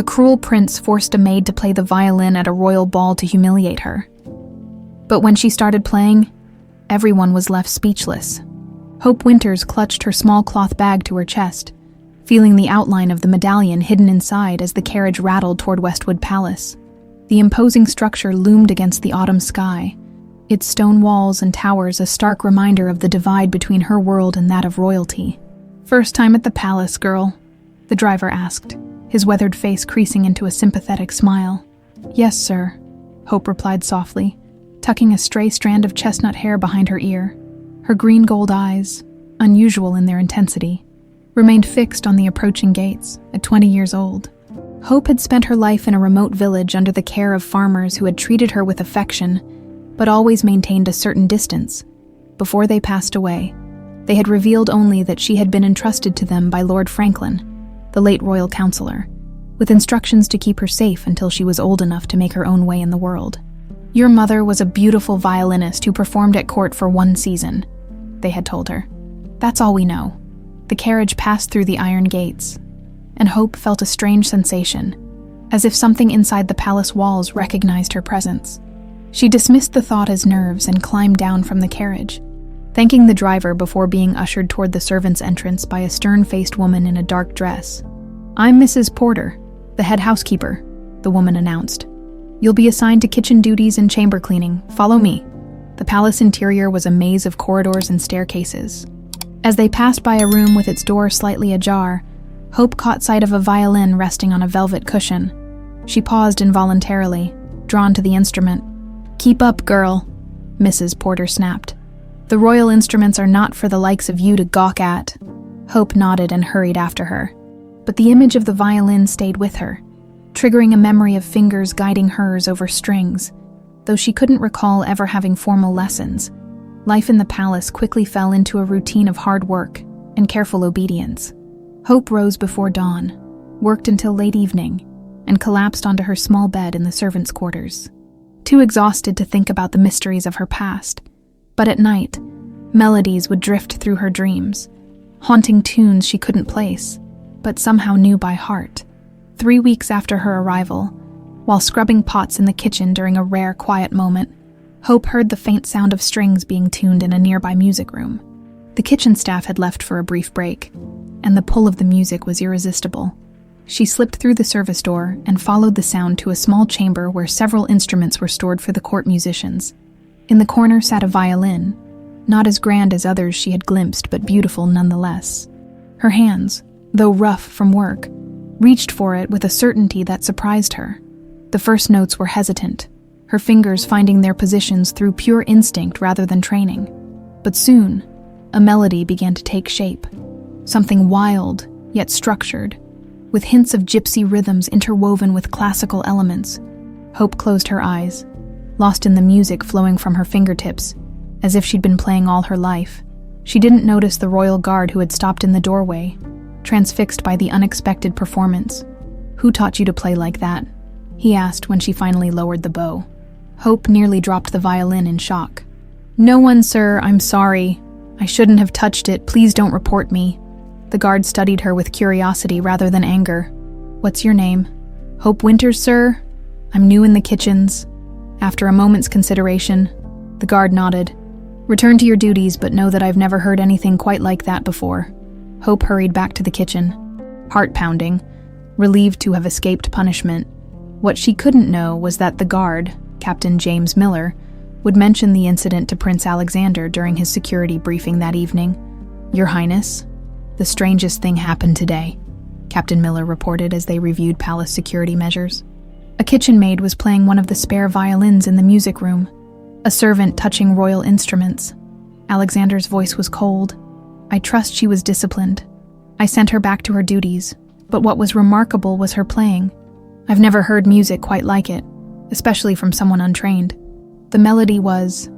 A cruel prince forced a maid to play the violin at a royal ball to humiliate her. But when she started playing, everyone was left speechless. Hope Winters clutched her small cloth bag to her chest, feeling the outline of the medallion hidden inside as the carriage rattled toward Westwood Palace. The imposing structure loomed against the autumn sky, its stone walls and towers a stark reminder of the divide between her world and that of royalty. "First time at the palace, girl?" the driver asked, his weathered face creasing into a sympathetic smile. "Yes, sir," Hope replied softly, tucking a stray strand of chestnut hair behind her ear. Her green-gold eyes, unusual in their intensity, remained fixed on the approaching gates, at 20 years old. Hope had spent her life in a remote village under the care of farmers who had treated her with affection, but always maintained a certain distance. Before they passed away, they had revealed only that she had been entrusted to them by Lord Franklin, the late royal counselor, with instructions to keep her safe until she was old enough to make her own way in the world. "Your mother was a beautiful violinist who performed at court for 1 season," they had told her. "That's all we know." The carriage passed through the iron gates, and Hope felt a strange sensation, as if something inside the palace walls recognized her presence. She dismissed the thought as nerves and climbed down from the carriage, thanking the driver before being ushered toward the servants' entrance by a stern-faced woman in a dark dress. "I'm Mrs. Porter, the head housekeeper," the woman announced. "You'll be assigned to kitchen duties and chamber cleaning. Follow me." The palace interior was a maze of corridors and staircases. As they passed by a room with its door slightly ajar, Hope caught sight of a violin resting on a velvet cushion. She paused involuntarily, drawn to the instrument. "Keep up, girl," Mrs. Porter snapped. "The royal instruments are not for the likes of you to gawk at." Hope nodded and hurried after her. But the image of the violin stayed with her, triggering a memory of fingers guiding hers over strings. Though she couldn't recall ever having formal lessons, life in the palace quickly fell into a routine of hard work and careful obedience. Hope rose before dawn, worked until late evening, and collapsed onto her small bed in the servants' quarters. Too exhausted to think about the mysteries of her past, but at night, melodies would drift through her dreams, haunting tunes she couldn't place, but somehow knew by heart. 3 weeks after her arrival, while scrubbing pots in the kitchen during a rare quiet moment, Hope heard the faint sound of strings being tuned in a nearby music room. The kitchen staff had left for a brief break, and the pull of the music was irresistible. She slipped through the service door and followed the sound to a small chamber where several instruments were stored for the court musicians. In the corner sat a violin, not as grand as others she had glimpsed, but beautiful nonetheless. Her hands, though rough from work, reached for it with a certainty that surprised her. The first notes were hesitant, her fingers finding their positions through pure instinct rather than training. But soon, a melody began to take shape, something wild yet structured, with hints of gypsy rhythms interwoven with classical elements. Hope closed her eyes, lost in the music flowing from her fingertips, as if she'd been playing all her life. She didn't notice the royal guard who had stopped in the doorway, transfixed by the unexpected performance. "Who taught you to play like that?" he asked when she finally lowered the bow. Hope nearly dropped the violin in shock. "No one, sir, I'm sorry. I shouldn't have touched it. Please don't report me." The guard studied her with curiosity rather than anger. "What's your name?" "Hope Winters, sir. I'm new in the kitchens." After a moment's consideration, the guard nodded. "Return to your duties, but know that I've never heard anything quite like that before." Hope hurried back to the kitchen, heart-pounding, relieved to have escaped punishment. What she couldn't know was that the guard, Captain James Miller, would mention the incident to Prince Alexander during his security briefing that evening. "Your Highness, the strangest thing happened today," Captain Miller reported as they reviewed palace security measures. A kitchen maid was playing one of the spare violins in the music room, a servant touching royal instruments. Alexander's voice was cold. "I trust she was disciplined. I sent her back to her duties, but what was remarkable was her playing. I've never heard music quite like it, especially from someone untrained. The melody was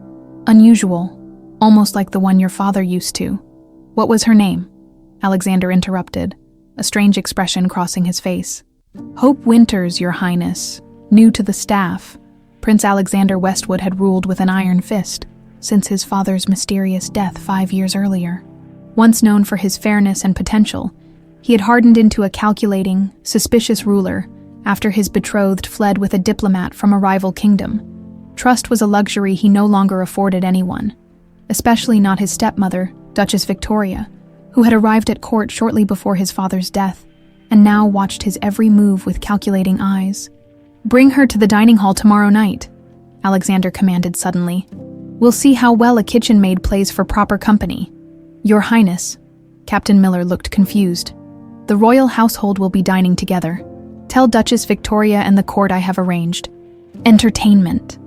unusual, almost like the one your father used to." "What was her name?" Alexander interrupted, a strange expression crossing his face. "Hope Winters, Your Highness, new to the staff. Prince Alexander Westwood had ruled with an iron fist since his father's mysterious death 5 years earlier. Once known for his fairness and potential, he had hardened into a calculating, suspicious ruler after his betrothed fled with a diplomat from a rival kingdom. Trust was a luxury he no longer afforded anyone, especially not his stepmother, Duchess Victoria, who had arrived at court shortly before his father's death, and now watched his every move with calculating eyes. "Bring her to the dining hall tomorrow night," Alexander commanded suddenly. "We'll see how well a kitchen maid plays for proper company." "Your Highness," Captain Miller looked confused. "The royal household will be dining together. Tell Duchess Victoria and the court I have arranged. Entertainment."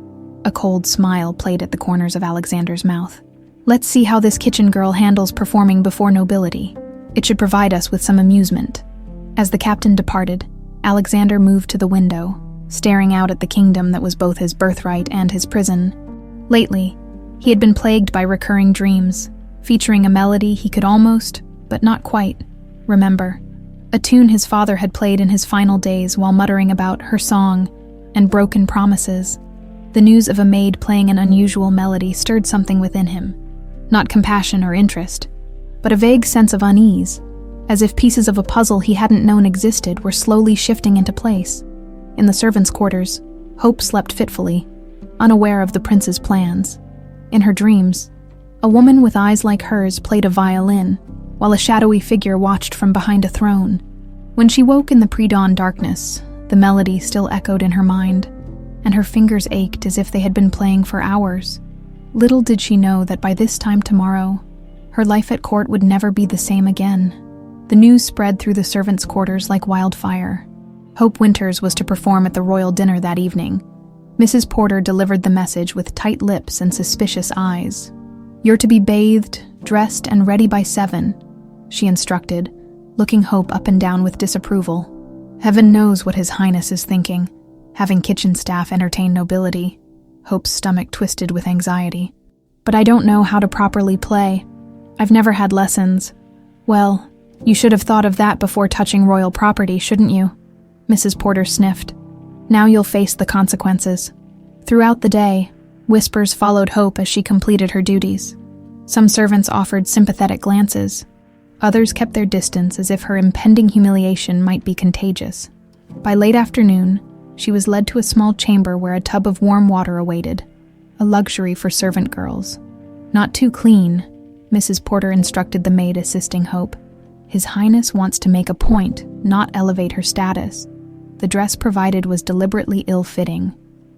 A cold smile played at the corners of Alexander's mouth. "Let's see how this kitchen girl handles performing before nobility. It should provide us with some amusement." As the captain departed, Alexander moved to the window, staring out at the kingdom that was both his birthright and his prison. Lately, he had been plagued by recurring dreams, featuring a melody he could almost, but not quite, remember. A tune his father had played in his final days while muttering about her song and broken promises. The news of a maid playing an unusual melody stirred something within him. Not compassion or interest, but a vague sense of unease, as if pieces of a puzzle he hadn't known existed were slowly shifting into place. In the servants' quarters, Hope slept fitfully, unaware of the prince's plans. In her dreams, a woman with eyes like hers played a violin, while a shadowy figure watched from behind a throne. When she woke in the pre-dawn darkness, the melody still echoed in her mind, and her fingers ached as if they had been playing for hours. Little did she know that by this time tomorrow, her life at court would never be the same again. The news spread through the servants' quarters like wildfire. Hope Winters was to perform at the royal dinner that evening. Mrs. Porter delivered the message with tight lips and suspicious eyes. "You're to be bathed, dressed, and ready by 7, she instructed, looking Hope up and down with disapproval. Heaven knows what His Highness is thinking, having kitchen staff entertain nobility. Hope's stomach twisted with anxiety. "But I don't know how to properly play. I've never had lessons." "Well, you should have thought of that before touching royal property, shouldn't you?" Mrs. Porter sniffed. "Now you'll face the consequences." Throughout the day, whispers followed Hope as she completed her duties. Some servants offered sympathetic glances. Others kept their distance as if her impending humiliation might be contagious. By late afternoon, she was led to a small chamber where a tub of warm water awaited, a luxury for servant girls. "Not too clean," Mrs. Porter instructed the maid assisting Hope. "His Highness wants to make a point, not elevate her status." The dress provided was deliberately ill-fitting,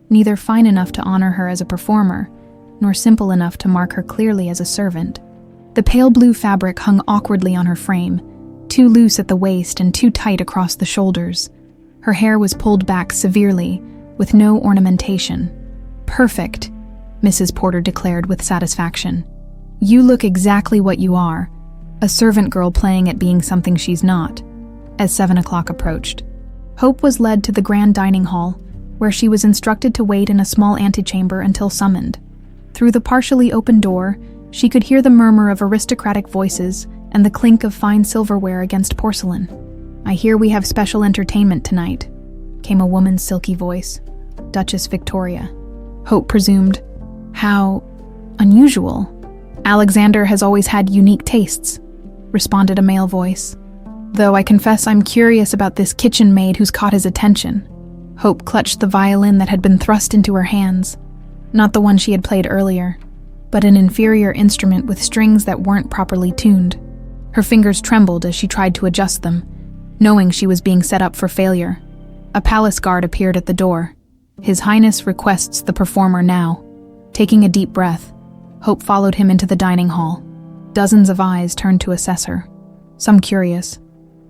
neither fine enough to honor her as a performer, nor simple enough to mark her clearly as a servant. The pale blue fabric hung awkwardly on her frame, too loose at the waist and too tight across the shoulders. Her hair was pulled back severely, with no ornamentation. "Perfect," Mrs. Porter declared with satisfaction. "You look exactly what you are, a servant girl playing at being something she's not." As 7 o'clock approached, Hope was led to the grand dining hall, where she was instructed to wait in a small antechamber until summoned. Through the partially open door, she could hear the murmur of aristocratic voices and the clink of fine silverware against porcelain. "I hear we have special entertainment tonight," came a woman's silky voice. "Duchess Victoria." Hope presumed. "How unusual. Alexander has always had unique tastes," responded a male voice. "Though I confess I'm curious about this kitchen maid who's caught his attention." Hope clutched the violin that had been thrust into her hands. Not the one she had played earlier, but an inferior instrument with strings that weren't properly tuned. Her fingers trembled as she tried to adjust them, knowing she was being set up for failure. A palace guard appeared at the door. "His Highness requests the performer now." Taking a deep breath, Hope followed him into the dining hall. Dozens of eyes turned to assess her, some curious,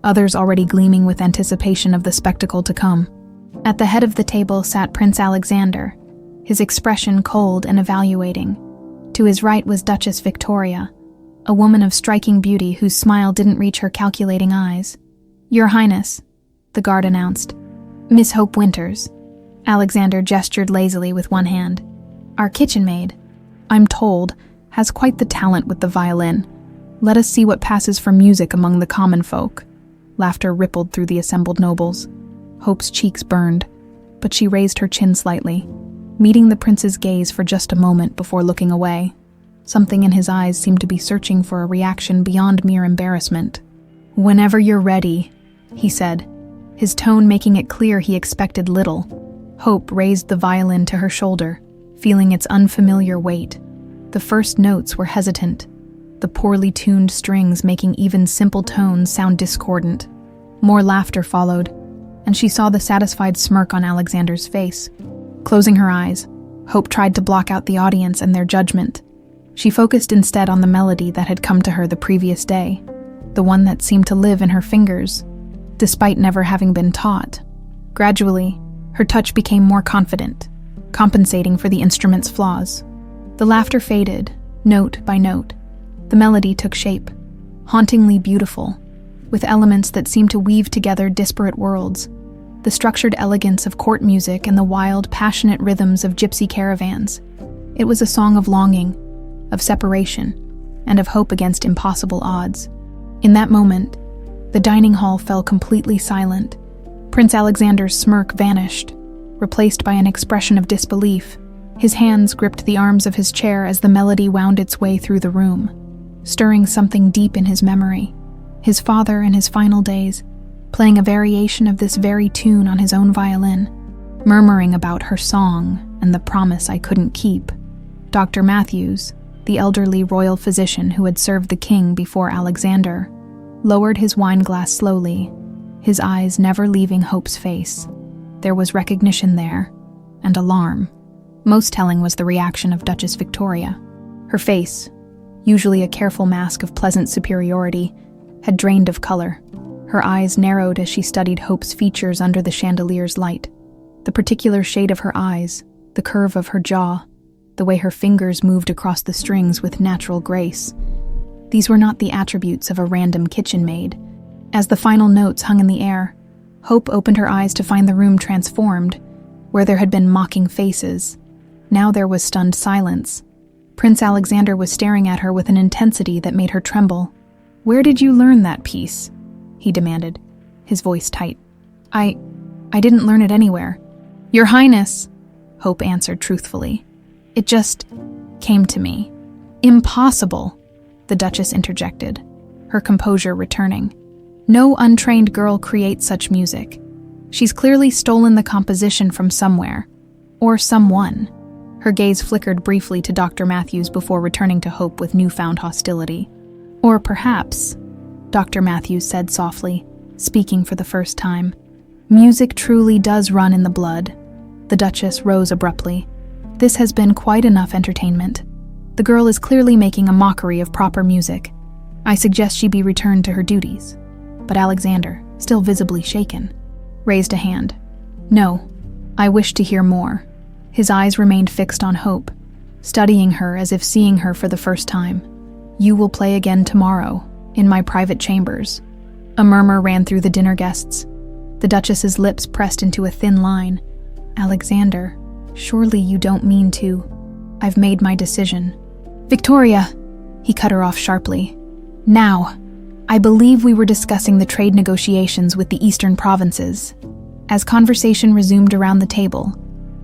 others already gleaming with anticipation of the spectacle to come. At the head of the table sat Prince Alexander, his expression cold and evaluating. To his right was Duchess Victoria, a woman of striking beauty whose smile didn't reach her calculating eyes. "Your Highness," the guard announced. "Miss Hope Winters." Alexander gestured lazily with one hand. "Our kitchen maid, I'm told, has quite the talent with the violin. Let us see what passes for music among the common folk." Laughter rippled through the assembled nobles. Hope's cheeks burned, but she raised her chin slightly, meeting the prince's gaze for just a moment before looking away. Something in his eyes seemed to be searching for a reaction beyond mere embarrassment. "Whenever you're ready," he said, his tone making it clear he expected little. Hope raised the violin to her shoulder, feeling its unfamiliar weight. The first notes were hesitant, the poorly tuned strings making even simple tones sound discordant. More laughter followed, and she saw the satisfied smirk on Alexander's face. Closing her eyes, Hope tried to block out the audience and their judgment. She focused instead on the melody that had come to her the previous day, the one that seemed to live in her fingers, despite never having been taught. Gradually, her touch became more confident, compensating for the instrument's flaws. The laughter faded, note by note. The melody took shape, hauntingly beautiful, with elements that seemed to weave together disparate worlds, the structured elegance of court music and the wild, passionate rhythms of gypsy caravans. It was a song of longing, of separation, and of hope against impossible odds. In that moment, the dining hall fell completely silent. Prince Alexander's smirk vanished, replaced by an expression of disbelief. His hands gripped the arms of his chair as the melody wound its way through the room, stirring something deep in his memory. His father in his final days, playing a variation of this very tune on his own violin, murmuring about her song and the promise I couldn't keep. Dr. Matthews, the elderly royal physician who had served the king before Alexander, lowered his wineglass slowly, his eyes never leaving Hope's face. There was recognition there, and alarm. Most telling was the reaction of Duchess Victoria. Her face, usually a careful mask of pleasant superiority, had drained of color. Her eyes narrowed as she studied Hope's features under the chandelier's light. The particular shade of her eyes, the curve of her jaw, the way her fingers moved across the strings with natural grace. These were not the attributes of a random kitchen maid. As the final notes hung in the air, Hope opened her eyes to find the room transformed. Where there had been mocking faces, now there was stunned silence. Prince Alexander was staring at her with an intensity that made her tremble. "Where did you learn that piece?" he demanded, his voice tight. I didn't learn it anywhere." "Your Highness," Hope answered truthfully. "It just came to me." "Impossible," the Duchess interjected, her composure returning. "No untrained girl creates such music. She's clearly stolen the composition from somewhere, or someone." Her gaze flickered briefly to Dr. Matthews before returning to Hope with newfound hostility. "Or perhaps," Dr. Matthews said softly, speaking for the first time, "music truly does run in the blood." The Duchess rose abruptly. "This has been quite enough entertainment. The girl is clearly making a mockery of proper music. I suggest she be returned to her duties." But Alexander, still visibly shaken, raised a hand. "No, I wish to hear more." His eyes remained fixed on Hope, studying her as if seeing her for the first time. "You will play again tomorrow, in my private chambers." A murmur ran through the dinner guests. The Duchess's lips pressed into a thin line. "Alexander, surely you don't mean to..." "I've made my decision." "Victoria!" He cut her off sharply. "Now, I believe we were discussing the trade negotiations with the eastern provinces." As conversation resumed around the table,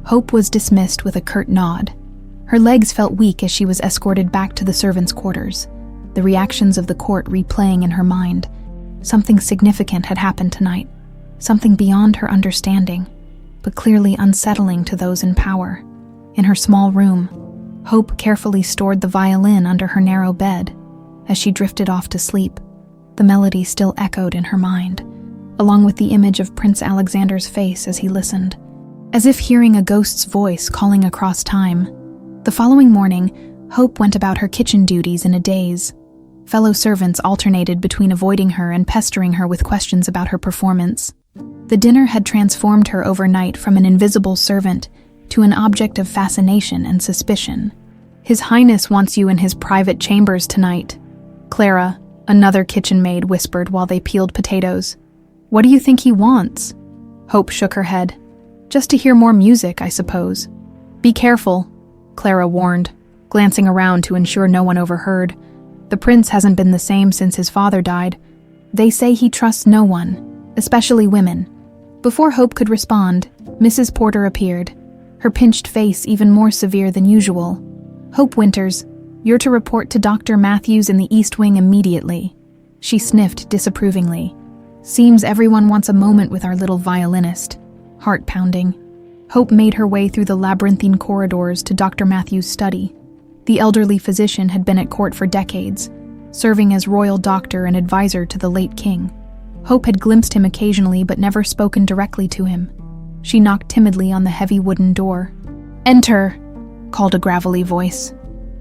Hope was dismissed with a curt nod. Her legs felt weak as she was escorted back to the servants' quarters, the reactions of the court replaying in her mind. Something significant had happened tonight, something beyond her understanding, but clearly unsettling to those in power. In her small room, Hope carefully stored the violin under her narrow bed. As she drifted off to sleep, the melody still echoed in her mind, along with the image of Prince Alexander's face as he listened, as if hearing a ghost's voice calling across time. The following morning, Hope went about her kitchen duties in a daze. Fellow servants alternated between avoiding her and pestering her with questions about her performance. The dinner had transformed her overnight from an invisible servant to an object of fascination and suspicion. "His Highness wants you in his private chambers tonight," Clara, another kitchen maid, whispered while they peeled potatoes. "What do you think he wants?" Hope shook her head. "Just to hear more music, I suppose." "Be careful," Clara warned, glancing around to ensure no one overheard. "The prince hasn't been the same since his father died. They say he trusts no one, especially women." Before Hope could respond, Mrs. Porter appeared, her pinched face even more severe than usual. "Hope Winters, you're to report to Dr. Matthews in the East Wing immediately." She sniffed disapprovingly. Seems everyone wants a moment with our little violinist. Heart pounding. Hope made her way through the labyrinthine corridors to Dr. Matthews' study. The elderly physician had been at court for decades, serving as royal doctor and advisor to the late king. Hope had glimpsed him occasionally but never spoken directly to him. She knocked timidly on the heavy wooden door. "Enter," called a gravelly voice.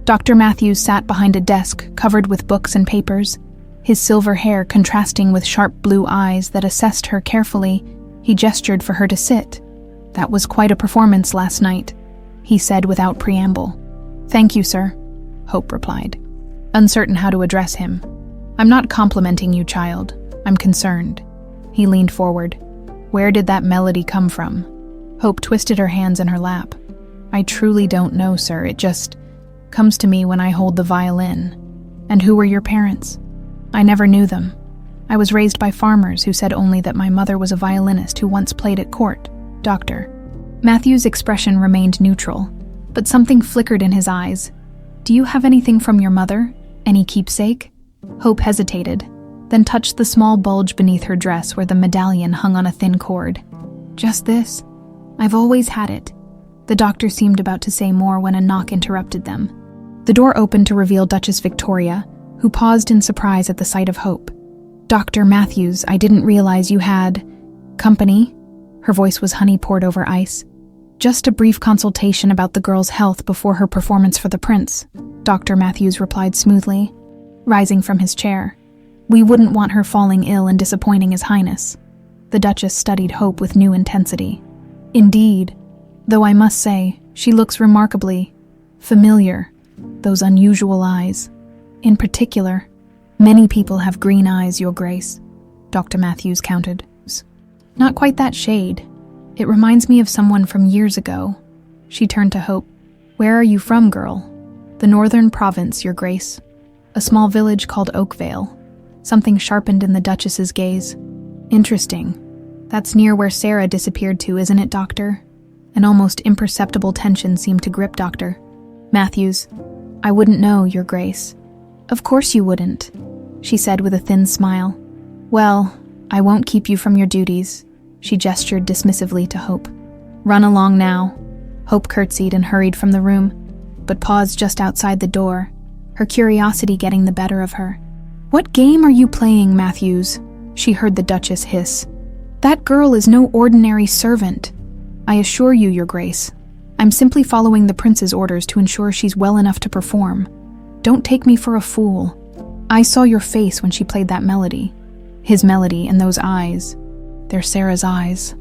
Dr. Matthews sat behind a desk covered with books and papers, his silver hair contrasting with sharp blue eyes that assessed her carefully. He gestured for her to sit. "That was quite a performance last night," he said without preamble. "Thank you, sir," Hope replied, uncertain how to address him. "I'm not complimenting you, child. I'm concerned." He leaned forward. "Where did that melody come from?" Hope twisted her hands in her lap. "I truly don't know, sir. It just comes to me when I hold the violin." "And who were your parents?" "I never knew them. I was raised by farmers who said only that my mother was a violinist who once played at court, Doctor." Matthew's expression remained neutral, but something flickered in his eyes. "Do you have anything from your mother? Any keepsake?" Hope hesitated, then touched the small bulge beneath her dress where the medallion hung on a thin cord. "Just this. I've always had it." The doctor seemed about to say more when a knock interrupted them. The door opened to reveal Duchess Victoria, who paused in surprise at the sight of Hope. "Dr. Matthews, I didn't realize you had company." Her voice was honey poured over ice. "Just a brief consultation about the girl's health before her performance for the prince," Dr. Matthews replied smoothly, rising from his chair. "We wouldn't want her falling ill and disappointing His Highness." The Duchess studied Hope with new intensity. "Indeed, though I must say, she looks remarkably familiar. Those unusual eyes. In particular, many people have green eyes, Your Grace," Dr. Matthews countered. "Not quite that shade. It reminds me of someone from years ago." She turned to Hope. "Where are you from, girl?" "The northern province, Your Grace. A small village called Oakvale." Something sharpened in the Duchess's gaze. "Interesting. That's near where Sarah disappeared to, isn't it, Doctor?" An almost imperceptible tension seemed to grip Dr. Matthews. "I wouldn't know, Your Grace." "Of course you wouldn't," she said with a thin smile. "Well, I won't keep you from your duties." She gestured dismissively to Hope. "Run along now." Hope curtsied and hurried from the room, but paused just outside the door, her curiosity getting the better of her. "What game are you playing, Matthews?" she heard the Duchess hiss. "That girl is no ordinary servant." "I assure you, Your Grace, I'm simply following the prince's orders to ensure she's well enough to perform. Don't take me for a fool. I saw your face when she played that melody." His melody and those eyes. They're Sarah's eyes.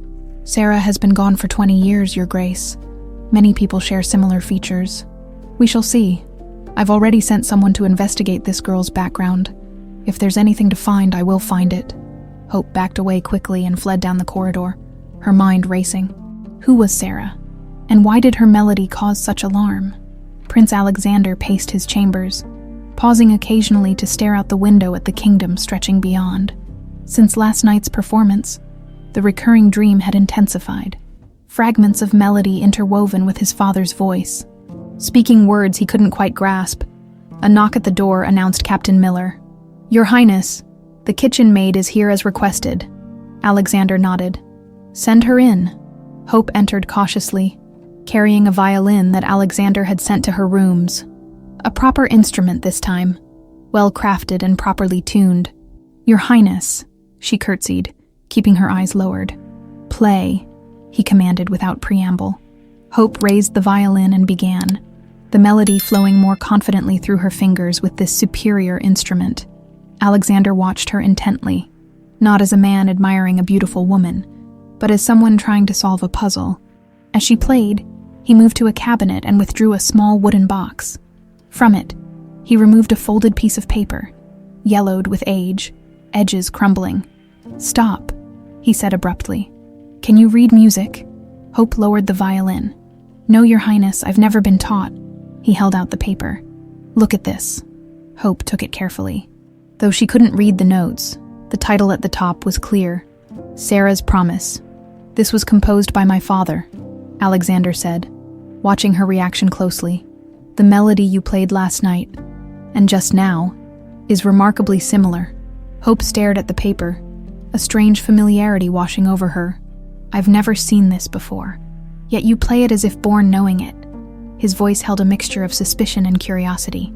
"Sarah has been gone for 20 years, Your Grace. Many people share similar features. We shall see. I've already sent someone to investigate this girl's background. If there's anything to find, I will find it." Hope backed away quickly and fled down the corridor, her mind racing. Who was Sarah? And why did her melody cause such alarm? Prince Alexander paced his chambers, pausing occasionally to stare out the window at the kingdom stretching beyond. Since last night's performance, the recurring dream had intensified, fragments of melody interwoven with his father's voice, speaking words he couldn't quite grasp. A knock at the door announced Captain Miller. "Your Highness, the kitchen maid is here as requested." Alexander nodded. "Send her in." Hope entered cautiously, carrying a violin that Alexander had sent to her rooms. A proper instrument this time, well crafted and properly tuned. "Your Highness," she curtsied, keeping her eyes lowered. "Play," he commanded without preamble. Hope raised the violin and began, the melody flowing more confidently through her fingers with this superior instrument. Alexander watched her intently, not as a man admiring a beautiful woman, but as someone trying to solve a puzzle. As she played, he moved to a cabinet and withdrew a small wooden box. From it, he removed a folded piece of paper, yellowed with age, edges crumbling. "Stop," he said abruptly. "Can you read music?" Hope lowered the violin. "No, Your Highness, I've never been taught." He held out the paper. "Look at this." Hope took it carefully. Though she couldn't read the notes, the title at the top was clear: Sarah's Promise. "This was composed by my father," Alexander said, watching her reaction closely. "The melody you played last night, and just now, is remarkably similar." Hope stared at the paper, a strange familiarity washing over her. "I've never seen this before. Yet you play it as if born knowing it." His voice held a mixture of suspicion and curiosity.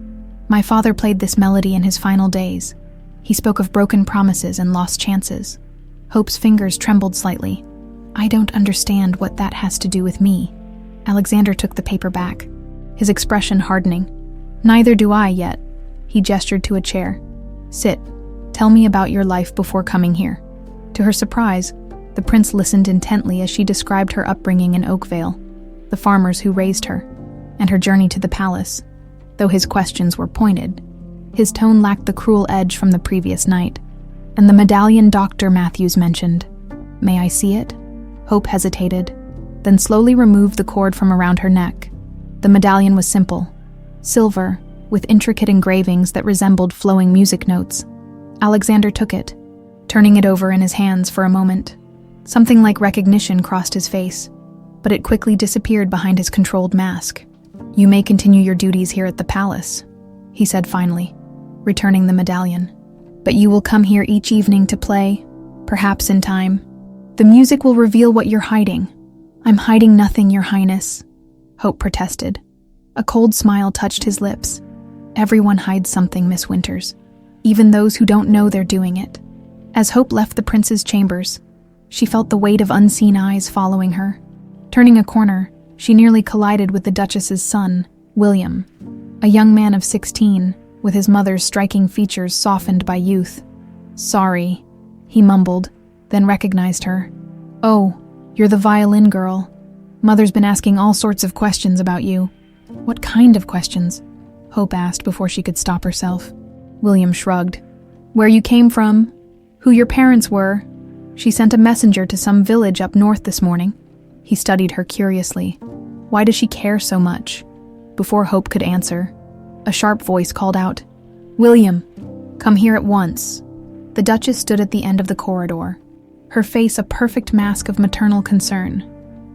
"My father played this melody in his final days. He spoke of broken promises and lost chances." Hope's fingers trembled slightly. "I don't understand what that has to do with me." Alexander took the paper back, his expression hardening. "Neither do I yet." He gestured to a chair. "Sit. Tell me about your life before coming here." To her surprise, the prince listened intently as she described her upbringing in Oakvale, the farmers who raised her, and her journey to the palace. Though his questions were pointed, his tone lacked the cruel edge from the previous night. "And the medallion Dr. Matthews mentioned. May I see it?" Hope hesitated, then slowly removed the cord from around her neck. The medallion was simple, silver, with intricate engravings that resembled flowing music notes. Alexander took it, turning it over in his hands for a moment. Something like recognition crossed his face, but it quickly disappeared behind his controlled mask. "You may continue your duties here at the palace," he said finally, returning the medallion. "But you will come here each evening to play, perhaps in time. The music will reveal what you're hiding." "I'm hiding nothing, Your Highness," Hope protested. A cold smile touched his lips. "Everyone hides something, Miss Winters, even those who don't know they're doing it." As Hope left the prince's chambers, she felt the weight of unseen eyes following her. Turning a corner, she nearly collided with the Duchess's son, William, a young man of 16, with his mother's striking features softened by youth. "Sorry," he mumbled, then recognized her. "Oh, you're the violin girl. Mother's been asking all sorts of questions about you." "What kind of questions?" Hope asked before she could stop herself. William shrugged. "Where you came from, who your parents were. She sent a messenger to some village up north this morning." He studied her curiously. "Why does she care so much?" Before Hope could answer, a sharp voice called out, "William, come here at once." The Duchess stood at the end of the corridor, her face a perfect mask of maternal concern.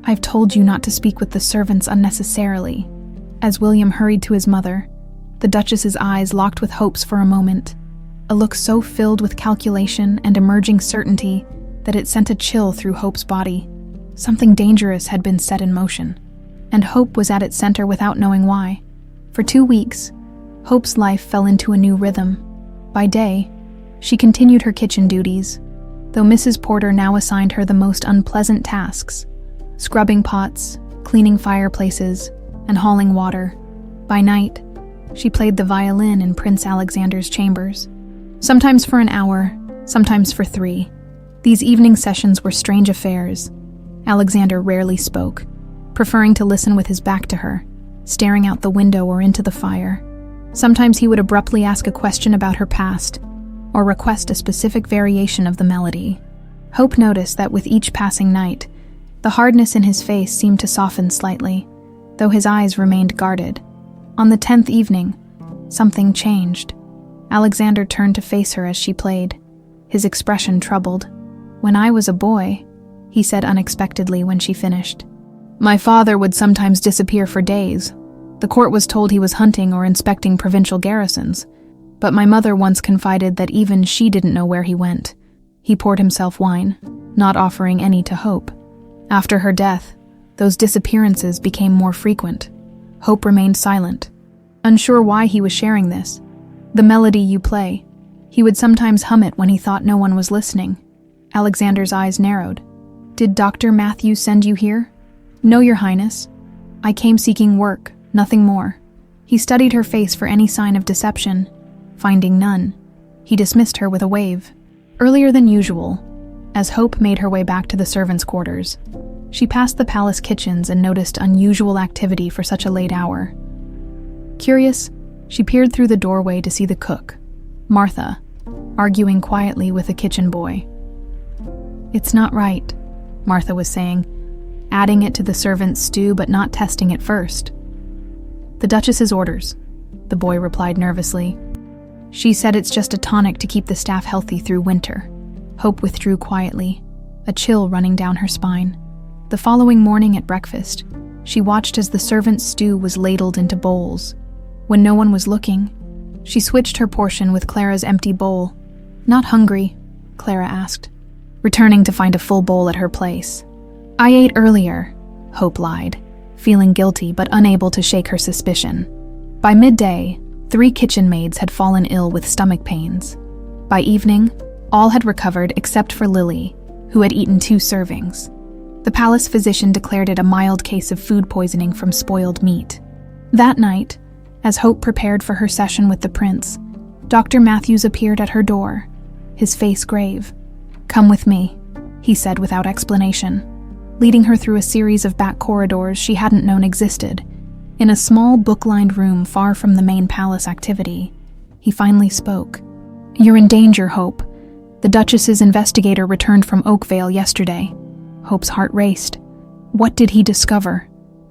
"I've told you not to speak with the servants unnecessarily." As William hurried to his mother, the Duchess's eyes locked with Hope's for a moment, a look so filled with calculation and emerging certainty that it sent a chill through Hope's body. Something dangerous had been set in motion, and Hope was at its center without knowing why. For 2 weeks, Hope's life fell into a new rhythm. By day, she continued her kitchen duties, though Mrs. Porter now assigned her the most unpleasant tasks: scrubbing pots, cleaning fireplaces, and hauling water. By night, she played the violin in Prince Alexander's chambers, sometimes for an hour, sometimes for 3. These evening sessions were strange affairs. Alexander rarely spoke, preferring to listen with his back to her, staring out the window or into the fire. Sometimes he would abruptly ask a question about her past, or request a specific variation of the melody. Hope noticed that with each passing night, the hardness in his face seemed to soften slightly, though his eyes remained guarded. On the 10th evening, something changed. Alexander turned to face her as she played, his expression troubled. "When I was a boy," he said unexpectedly when she finished, "my father would sometimes disappear for days. The court was told he was hunting or inspecting provincial garrisons, but my mother once confided that even she didn't know where he went." He poured himself wine, not offering any to Hope. After her death, those disappearances became more frequent. Hope remained silent, unsure why he was sharing this. "The melody you play." He would sometimes hum it when he thought no one was listening. Alexander's eyes narrowed. "Did Dr. Matthews send you here?" "No, Your Highness. I came seeking work, nothing more." He studied her face for any sign of deception. Finding none, he dismissed her with a wave. Earlier than usual, as Hope made her way back to the servants' quarters, she passed the palace kitchens and noticed unusual activity for such a late hour. Curious, she peered through the doorway to see the cook, Martha, arguing quietly with the kitchen boy. "It's not right," Martha was saying, adding it to the servant's stew but not testing it first. "The Duchess's orders," the boy replied nervously. "She said it's just a tonic to keep the staff healthy through winter." Hope withdrew quietly, a chill running down her spine. The following morning at breakfast, she watched as the servant's stew was ladled into bowls. When no one was looking, she switched her portion with Clara's empty bowl. "Not hungry?" Clara asked. returning to find a full bowl at her place. "I ate earlier," Hope lied, feeling guilty but unable to shake her suspicion. By midday, 3 kitchen maids had fallen ill with stomach pains. By evening, all had recovered except for Lily, who had eaten 2 servings. The palace physician declared it a mild case of food poisoning from spoiled meat. That night, as Hope prepared for her session with the prince, Dr. Matthews appeared at her door, his face grave. "Come with me," he said without explanation, leading her through a series of back corridors she hadn't known existed. In a small book-lined room far from the main palace activity, he finally spoke. "You're in danger, Hope. The Duchess's investigator returned from Oakvale yesterday." Hope's heart raced. What did he discover?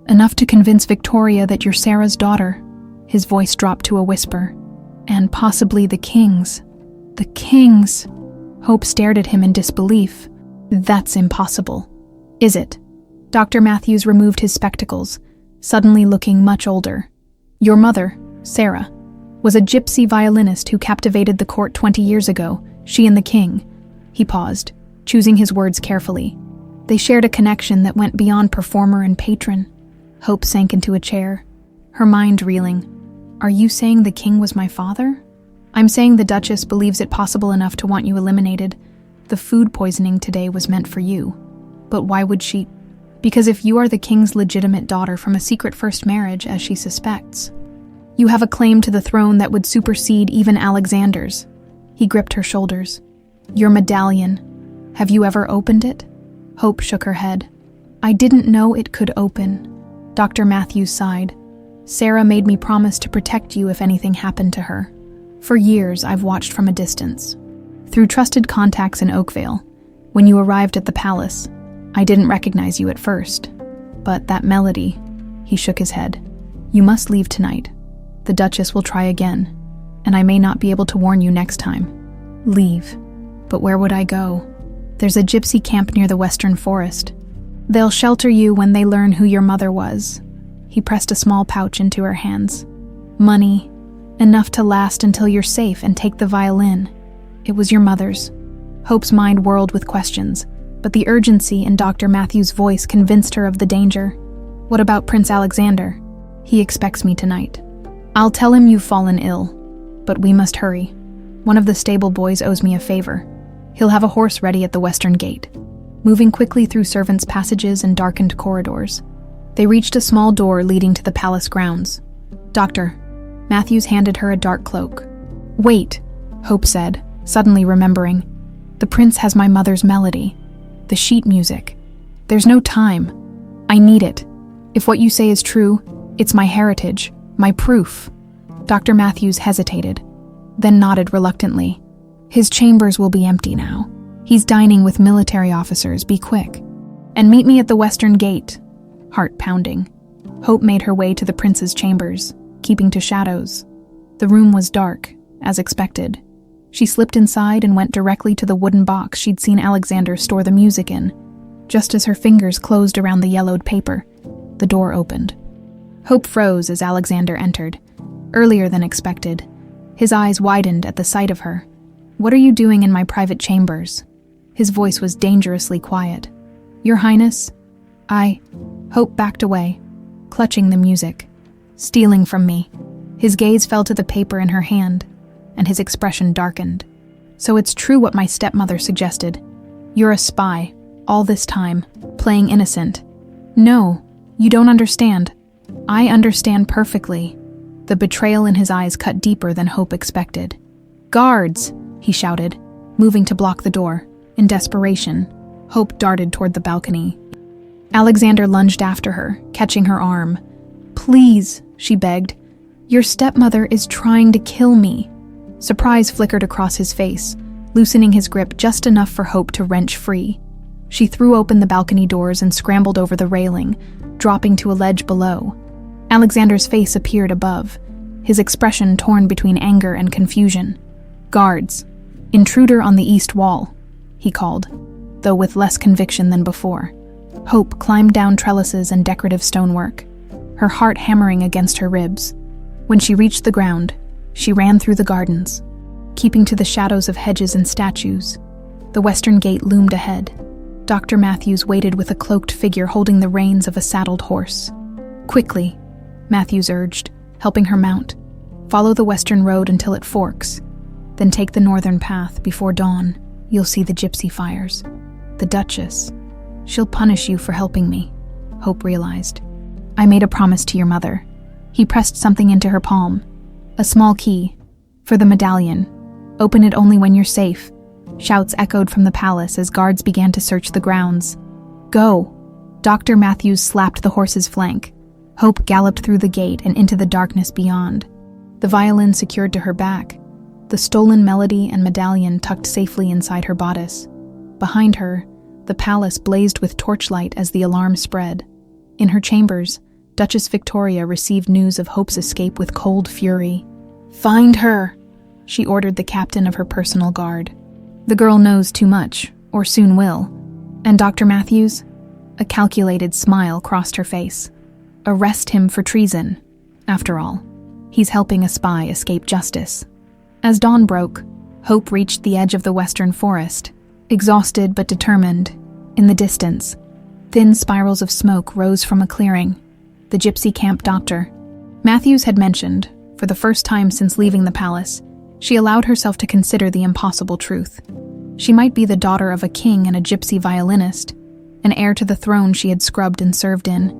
Enough to convince Victoria that you're Sarah's daughter. His voice dropped to a whisper. "And possibly the King's." "The King's?" Hope stared at him in disbelief. "That's impossible." "Is it?" Dr. Matthews removed his spectacles, suddenly looking much older. "Your mother, Sarah, was a gypsy violinist who captivated the court 20 years ago, she and the king." He paused, choosing his words carefully. "They shared a connection that went beyond performer and patron." Hope sank into a chair, her mind reeling. "Are you saying the king was my father?" "I'm saying the Duchess believes it possible enough to want you eliminated. The food poisoning today was meant for you." "But why would she?" "Because if you are the king's legitimate daughter from a secret first marriage, as she suspects, you have a claim to the throne that would supersede even Alexander's." He gripped her shoulders. "Your medallion. Have you ever opened it?" Hope shook her head. "I didn't know it could open." Dr. Matthews sighed. "Sarah made me promise to protect you if anything happened to her. For years, I've watched from a distance. Through trusted contacts in Oakvale, when you arrived at the palace, I didn't recognize you at first. But that melody," he shook his head. "You must leave tonight. The Duchess will try again, and I may not be able to warn you next time. Leave. But where would I go? There's a gypsy camp near the Western Forest. They'll shelter you when they learn who your mother was." He pressed a small pouch into her hands. "Money, enough to last until you're safe and take the violin." It was your mother's. Hope's mind whirled with questions, but the urgency in Dr. Matthews' voice convinced her of the danger. "What about Prince Alexander?" "He expects me tonight. I'll tell him you've fallen ill, but we must hurry. One of the stable boys owes me a favor. He'll have a horse ready at the western gate." Moving quickly through servants' passages and darkened corridors, they reached a small door leading to the palace grounds. "Doctor," Matthews handed her a dark cloak. "Wait," Hope said, suddenly remembering. "The prince has my mother's melody. The sheet music. There's no time. I need it. If what you say is true, it's my heritage, my proof." Dr. Matthews hesitated, then nodded reluctantly. "His chambers will be empty now. He's dining with military officers, be quick. And meet me at the western gate." Heart pounding, Hope made her way to the prince's chambers, keeping to shadows. The room was dark, as expected. She slipped inside and went directly to the wooden box she'd seen Alexander store the music in. Just as her fingers closed around the yellowed paper, the door opened. Hope froze as Alexander entered, earlier than expected. His eyes widened at the sight of her. "What are you doing in my private chambers?" His voice was dangerously quiet. "Your Highness, Hope backed away, clutching the music. "Stealing from me." His gaze fell to the paper in her hand, and his expression darkened. "So it's true what my stepmother suggested. You're a spy, all this time, playing innocent." "No, you don't understand." "I understand perfectly." The betrayal in his eyes cut deeper than Hope expected. "Guards!" he shouted, moving to block the door. In desperation, Hope darted toward the balcony. Alexander lunged after her, catching her arm. "Please," she begged. "Your stepmother is trying to kill me." Surprise flickered across his face, loosening his grip just enough for Hope to wrench free. She threw open the balcony doors and scrambled over the railing, dropping to a ledge below. Alexander's face appeared above, his expression torn between anger and confusion. "Guards! Intruder on the east wall," he called, though with less conviction than before. Hope climbed down trellises and decorative stonework, her heart hammering against her ribs. When she reached the ground, she ran through the gardens, keeping to the shadows of hedges and statues. The western gate loomed ahead. Dr. Matthews waited with a cloaked figure holding the reins of a saddled horse. "Quickly," Matthews urged, helping her mount. "Follow the western road until it forks. Then take the northern path. Before dawn, you'll see the gypsy fires. The Duchess. She'll punish you for helping me," Hope realized. "I made a promise to your mother." He pressed something into her palm. "A small key. For the medallion. Open it only when you're safe." Shouts echoed from the palace as guards began to search the grounds. "Go!" Dr. Matthews slapped the horse's flank. Hope galloped through the gate and into the darkness beyond. The violin secured to her back, the stolen melody and medallion tucked safely inside her bodice. Behind her, the palace blazed with torchlight as the alarm spread. In her chambers, Duchess Victoria received news of Hope's escape with cold fury. "Find her!" she ordered the captain of her personal guard. "The girl knows too much, or soon will." And Dr. Matthews? A calculated smile crossed her face. "Arrest him for treason. After all, he's helping a spy escape justice." As dawn broke, Hope reached the edge of the western forest, exhausted but determined. In the distance, thin spirals of smoke rose from a clearing. The gypsy camp doctor. Matthews had mentioned, for the first time since leaving the palace, she allowed herself to consider the impossible truth. She might be the daughter of a king and a gypsy violinist, an heir to the throne she had scrubbed and served in.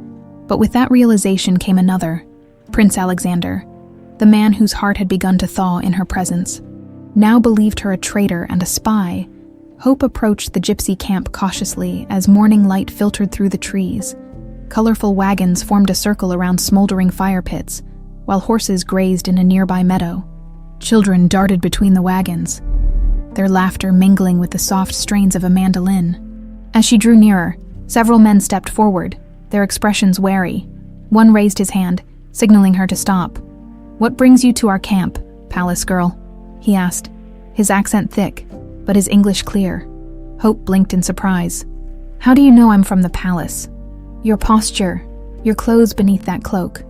But with that realization came another, Prince Alexander, the man whose heart had begun to thaw in her presence. Now believed her a traitor and a spy. Hope approached the gypsy camp cautiously as morning light filtered through the trees. Colorful wagons formed a circle around smoldering fire pits, while horses grazed in a nearby meadow. Children darted between the wagons, their laughter mingling with the soft strains of a mandolin. As she drew nearer, several men stepped forward, their expressions wary. One raised his hand, signaling her to stop. "What brings you to our camp, palace girl?" he asked, his accent thick, but his English clear. Hope blinked in surprise. "How do you know I'm from the palace?" "Your posture, your clothes beneath that cloak,"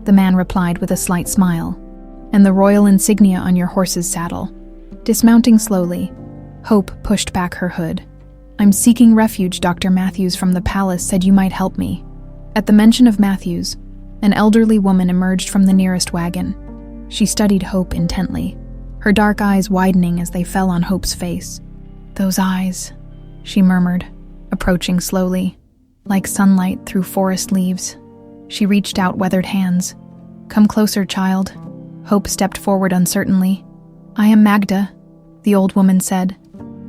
the man replied with a slight smile. "And the royal insignia on your horse's saddle." Dismounting slowly, Hope pushed back her hood. "I'm seeking refuge. Dr. Matthews from the palace said you might help me." At the mention of Matthews, an elderly woman emerged from the nearest wagon. She studied Hope intently, her dark eyes widening as they fell on Hope's face. "Those eyes," she murmured, approaching slowly, like sunlight through forest leaves. She reached out weathered hands. "Come closer, child." Hope stepped forward uncertainly. "I am Magda," the old woman said.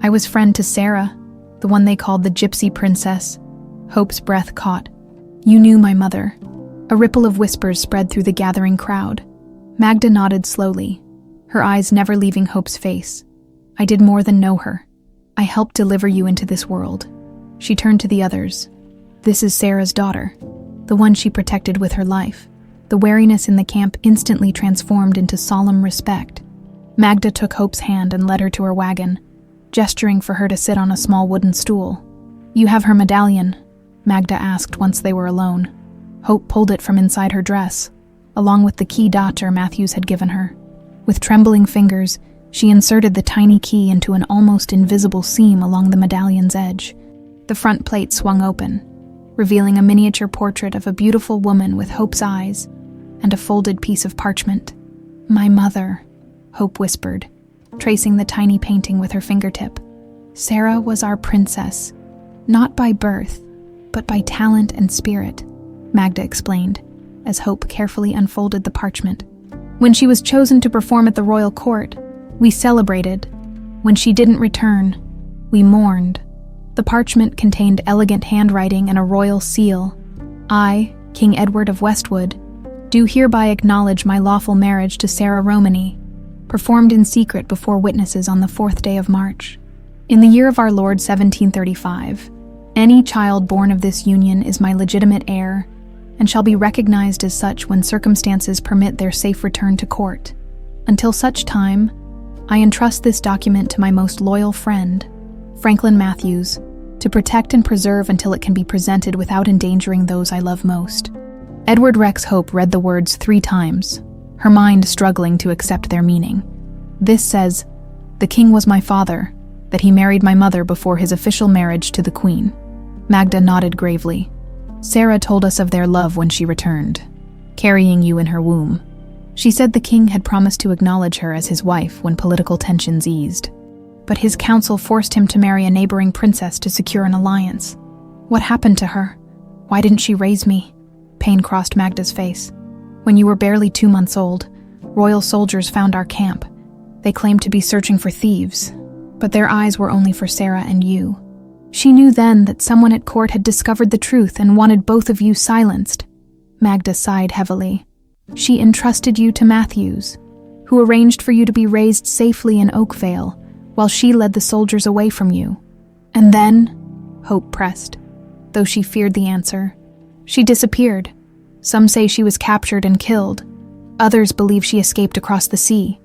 "I was friend to Sarah, the one they called the Gypsy Princess." Hope's breath caught. "You knew my mother." A ripple of whispers spread through the gathering crowd. Magda nodded slowly, her eyes never leaving Hope's face. "I did more than know her. I helped deliver you into this world." She turned to the others. "This is Sarah's daughter, the one she protected with her life." The wariness in the camp instantly transformed into solemn respect. Magda took Hope's hand and led her to her wagon, gesturing for her to sit on a small wooden stool. "You have her medallion?" Magda asked once they were alone. Hope pulled it from inside her dress, along with the key Dr. Matthews had given her. With trembling fingers, she inserted the tiny key into an almost invisible seam along the medallion's edge. The front plate swung open, revealing a miniature portrait of a beautiful woman with Hope's eyes and a folded piece of parchment. "My mother," Hope whispered, tracing the tiny painting with her fingertip. "Sarah was our princess, not by birth, but by talent and spirit," Magda explained, as Hope carefully unfolded the parchment. "When she was chosen to perform at the royal court, we celebrated. When she didn't return, we mourned." The parchment contained elegant handwriting and a royal seal. "I, King Edward of Westwood, do hereby acknowledge my lawful marriage to Sarah Romany, performed in secret before witnesses on the 4th day of March. In the year of our Lord 1735, any child born of this union is my legitimate heir, and shall be recognized as such when circumstances permit their safe return to court. Until such time, I entrust this document to my most loyal friend, Franklin Matthews, to protect and preserve until it can be presented without endangering those I love most." Edward Rex Hope read the words 3 times, her mind struggling to accept their meaning. "This says, 'The king was my father, that he married my mother before his official marriage to the Queen. Magda nodded gravely. Sarah told us of their love when she returned, carrying you in her womb. She said the king had promised to acknowledge her as his wife when political tensions eased. But his council forced him to marry a neighboring princess to secure an alliance. What happened to her? Why didn't she raise me? Pain crossed Magda's face. When you were barely 2 months old, royal soldiers found our camp. They claimed to be searching for thieves, but their eyes were only for Sarah and you. She knew then that someone at court had discovered the truth and wanted both of you silenced. Magda sighed heavily. She entrusted you to Matthews, who arranged for you to be raised safely in Oakvale, while she led the soldiers away from you. And then, hope pressed, though she feared the answer. She disappeared. Some say she was captured and killed. Others believe she escaped across the sea.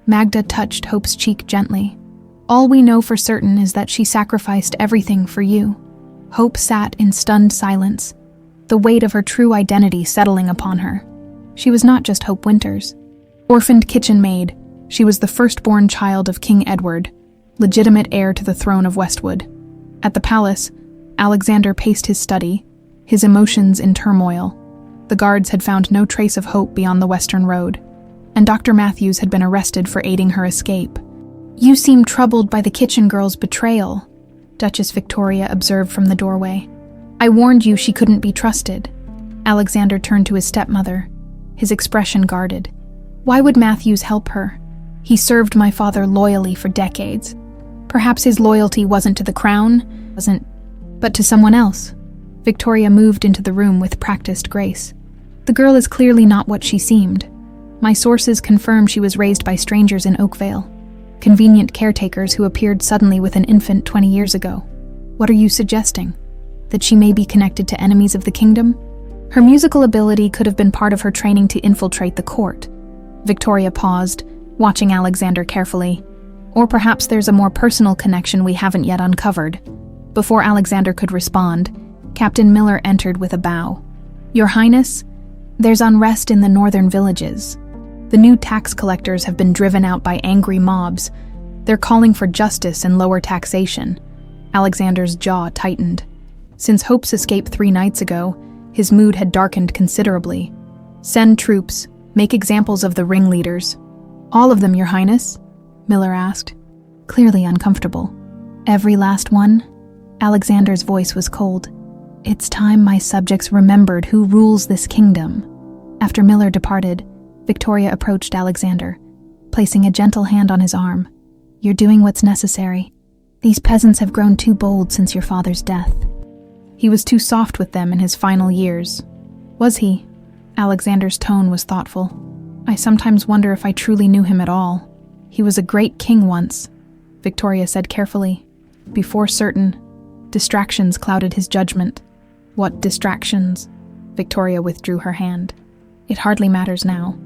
Magda touched Hope's cheek gently. All we know for certain is that she sacrificed everything for you. Hope sat in stunned silence, the weight of her true identity settling upon her. She was not just Hope Winters. Orphaned kitchen maid, she was the firstborn child of King Edward, legitimate heir to the throne of Westwood. At the palace, Alexander paced his study, his emotions in turmoil. The guards had found no trace of Hope beyond the Western Road, and Dr. Matthews had been arrested for aiding her escape. You seem troubled by the kitchen girl's betrayal, Duchess Victoria observed from the doorway. I warned you she couldn't be trusted. Alexander turned to his stepmother, his expression guarded. Why would Matthews help her? He served my father loyally for decades. Perhaps his loyalty wasn't to the crown, but to someone else. Victoria moved into the room with practiced grace. The girl is clearly not what she seemed. My sources confirm she was raised by strangers in Oakvale, convenient caretakers who appeared suddenly with an infant 20 years ago. What are you suggesting? That she may be connected to enemies of the kingdom? Her musical ability could have been part of her training to infiltrate the court. Victoria paused, watching Alexander carefully. Or perhaps there's a more personal connection we haven't yet uncovered. Before Alexander could respond, Captain Miller entered with a bow. Your Highness, there's unrest in the northern villages. The new tax collectors have been driven out by angry mobs. They're calling for justice and lower taxation. Alexander's jaw tightened. Since Hope's escape 3 nights ago, his mood had darkened considerably. Send troops, make examples of the ringleaders. All of them, Your Highness? Miller asked, clearly uncomfortable. Every last one? Alexander's voice was cold. It's time my subjects remembered who rules this kingdom. After Miller departed, Victoria approached Alexander, placing a gentle hand on his arm. You're doing what's necessary. These peasants have grown too bold since your father's death. He was too soft with them in his final years. Was he? Alexander's tone was thoughtful. I sometimes wonder if I truly knew him at all. He was a great king once, Victoria said carefully. Before certain distractions clouded his judgment. What distractions? Victoria withdrew her hand. It hardly matters now.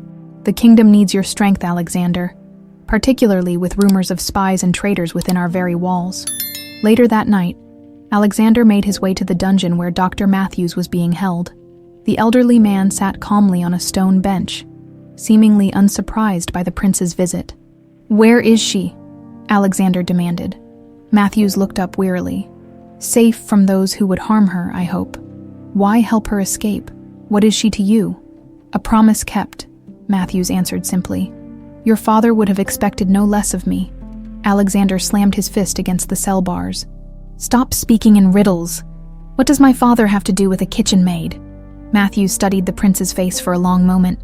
The kingdom needs your strength, Alexander, particularly with rumors of spies and traitors within our very walls. Later that night, Alexander made his way to the dungeon where Dr. Matthews was being held. The elderly man sat calmly on a stone bench, seemingly unsurprised by the prince's visit. Where is she? Alexander demanded. Matthews looked up wearily. Safe from those who would harm her, I hope. Why help her escape? What is she to you? A promise kept, Matthews answered simply. Your father would have expected no less of me. Alexander slammed his fist against the cell bars. Stop speaking in riddles. What does my father have to do with a kitchen maid? Matthews studied the prince's face for a long moment.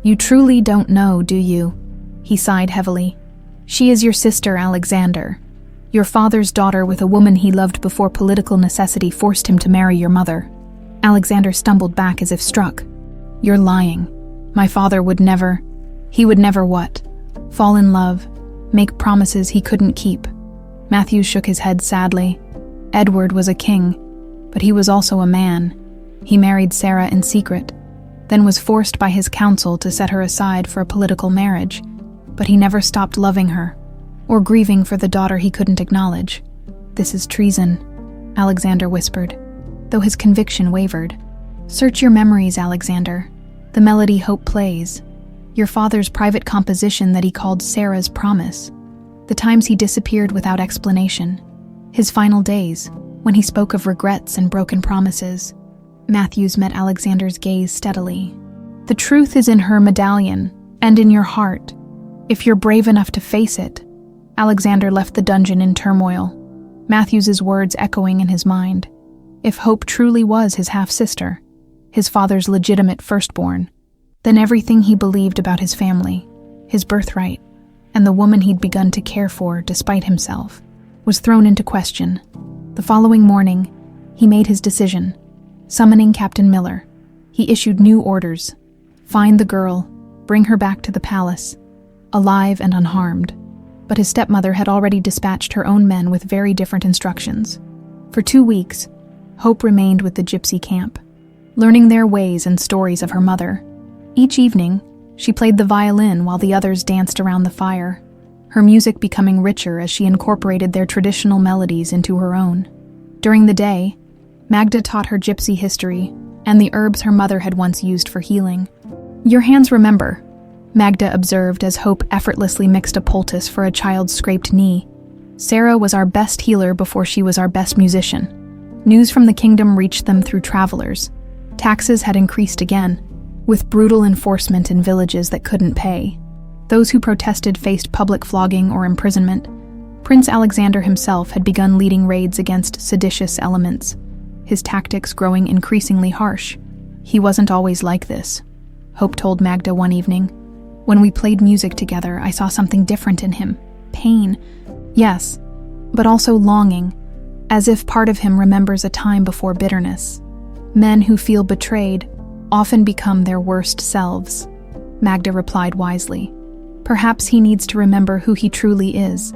You truly don't know, do you? He sighed heavily. She is your sister, Alexander. Your father's daughter with a woman he loved before political necessity forced him to marry your mother. Alexander stumbled back as if struck. You're lying. My father would never... He would never what? Fall in love, make promises he couldn't keep. Matthews shook his head sadly. Edward was a king, but he was also a man. He married Sarah in secret, then was forced by his council to set her aside for a political marriage, but he never stopped loving her, or grieving for the daughter he couldn't acknowledge. This is treason, Alexander whispered, though his conviction wavered. Search your memories, Alexander. The melody Hope plays. Your father's private composition that he called Sarah's Promise. The times he disappeared without explanation. His final days, when he spoke of regrets and broken promises. Matthews met Alexander's gaze steadily. The truth is in her medallion, and in your heart. If you're brave enough to face it. Alexander left the dungeon in turmoil, Matthews's words echoing in his mind. If Hope truly was his half-sister, his father's legitimate firstborn, then everything he believed about his family, his birthright, and the woman he'd begun to care for despite himself, was thrown into question. The following morning, he made his decision. Summoning Captain Miller, he issued new orders. Find the girl, bring her back to the palace, alive and unharmed. But his stepmother had already dispatched her own men with very different instructions. For 2 weeks, Hope remained with the gypsy camp, learning their ways and stories of her mother. Each evening, she played the violin while the others danced around the fire, her music becoming richer as she incorporated their traditional melodies into her own. During the day, Magda taught her gypsy history and the herbs her mother had once used for healing. Your hands remember, Magda observed as Hope effortlessly mixed a poultice for a child's scraped knee. Sarah was our best healer before she was our best musician. News from the kingdom reached them through travelers. Taxes had increased again, with brutal enforcement in villages that couldn't pay. Those who protested faced public flogging or imprisonment. Prince Alexander himself had begun leading raids against seditious elements, his tactics growing increasingly harsh. He wasn't always like this, Hope told Magda one evening. When we played music together, I saw something different in him. Pain, yes, but also longing, as if part of him remembers a time before bitterness. Men who feel betrayed often become their worst selves, Magda replied wisely. Perhaps he needs to remember who he truly is.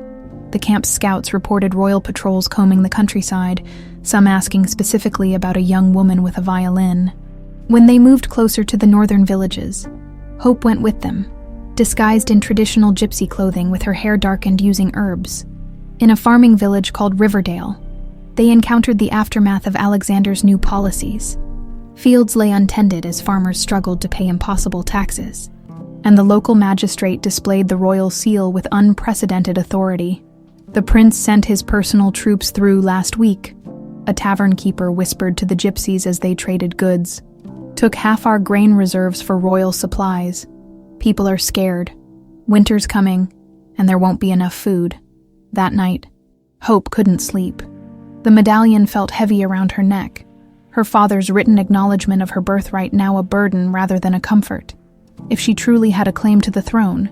The camp's scouts reported royal patrols combing the countryside, some asking specifically about a young woman with a violin. When they moved closer to the northern villages, Hope went with them, disguised in traditional gypsy clothing with her hair darkened using herbs. In a farming village called Riverdale, they encountered the aftermath of Alexander's new policies. Fields lay untended as farmers struggled to pay impossible taxes, and the local magistrate displayed the royal seal with unprecedented authority. The prince sent his personal troops through last week, a tavern keeper whispered to the gypsies as they traded goods. Took half our grain reserves for royal supplies. People are scared. Winter's coming, and there won't be enough food. That night, Hope couldn't sleep. The medallion felt heavy around her neck, her father's written acknowledgement of her birthright now a burden rather than a comfort. If she truly had a claim to the throne,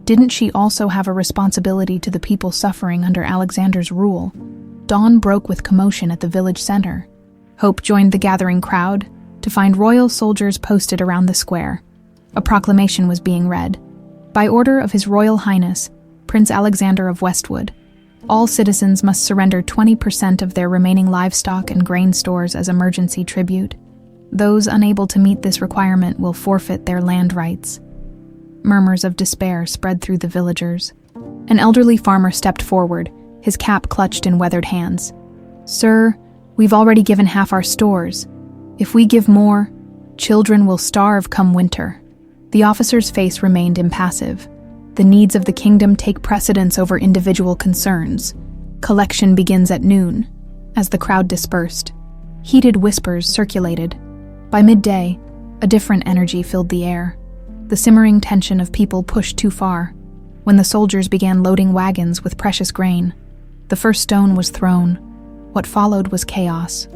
didn't she also have a responsibility to the people suffering under Alexander's rule? Dawn broke with commotion at the village center. Hope joined the gathering crowd to find royal soldiers posted around the square. A proclamation was being read. By order of His Royal Highness, Prince Alexander of Westwood, all citizens must surrender 20% of their remaining livestock and grain stores as emergency tribute. Those unable to meet this requirement will forfeit their land rights. Murmurs of despair spread through the villagers. An elderly farmer stepped forward, his cap clutched in weathered hands. Sir, we've already given half our stores. If we give more, children will starve come winter. The officer's face remained impassive. The needs of the kingdom take precedence over individual concerns. Collection begins at noon. As the crowd dispersed, heated whispers circulated. By midday, a different energy filled the air. The simmering tension of people pushed too far. When the soldiers began loading wagons with precious grain, the first stone was thrown. What followed was chaos.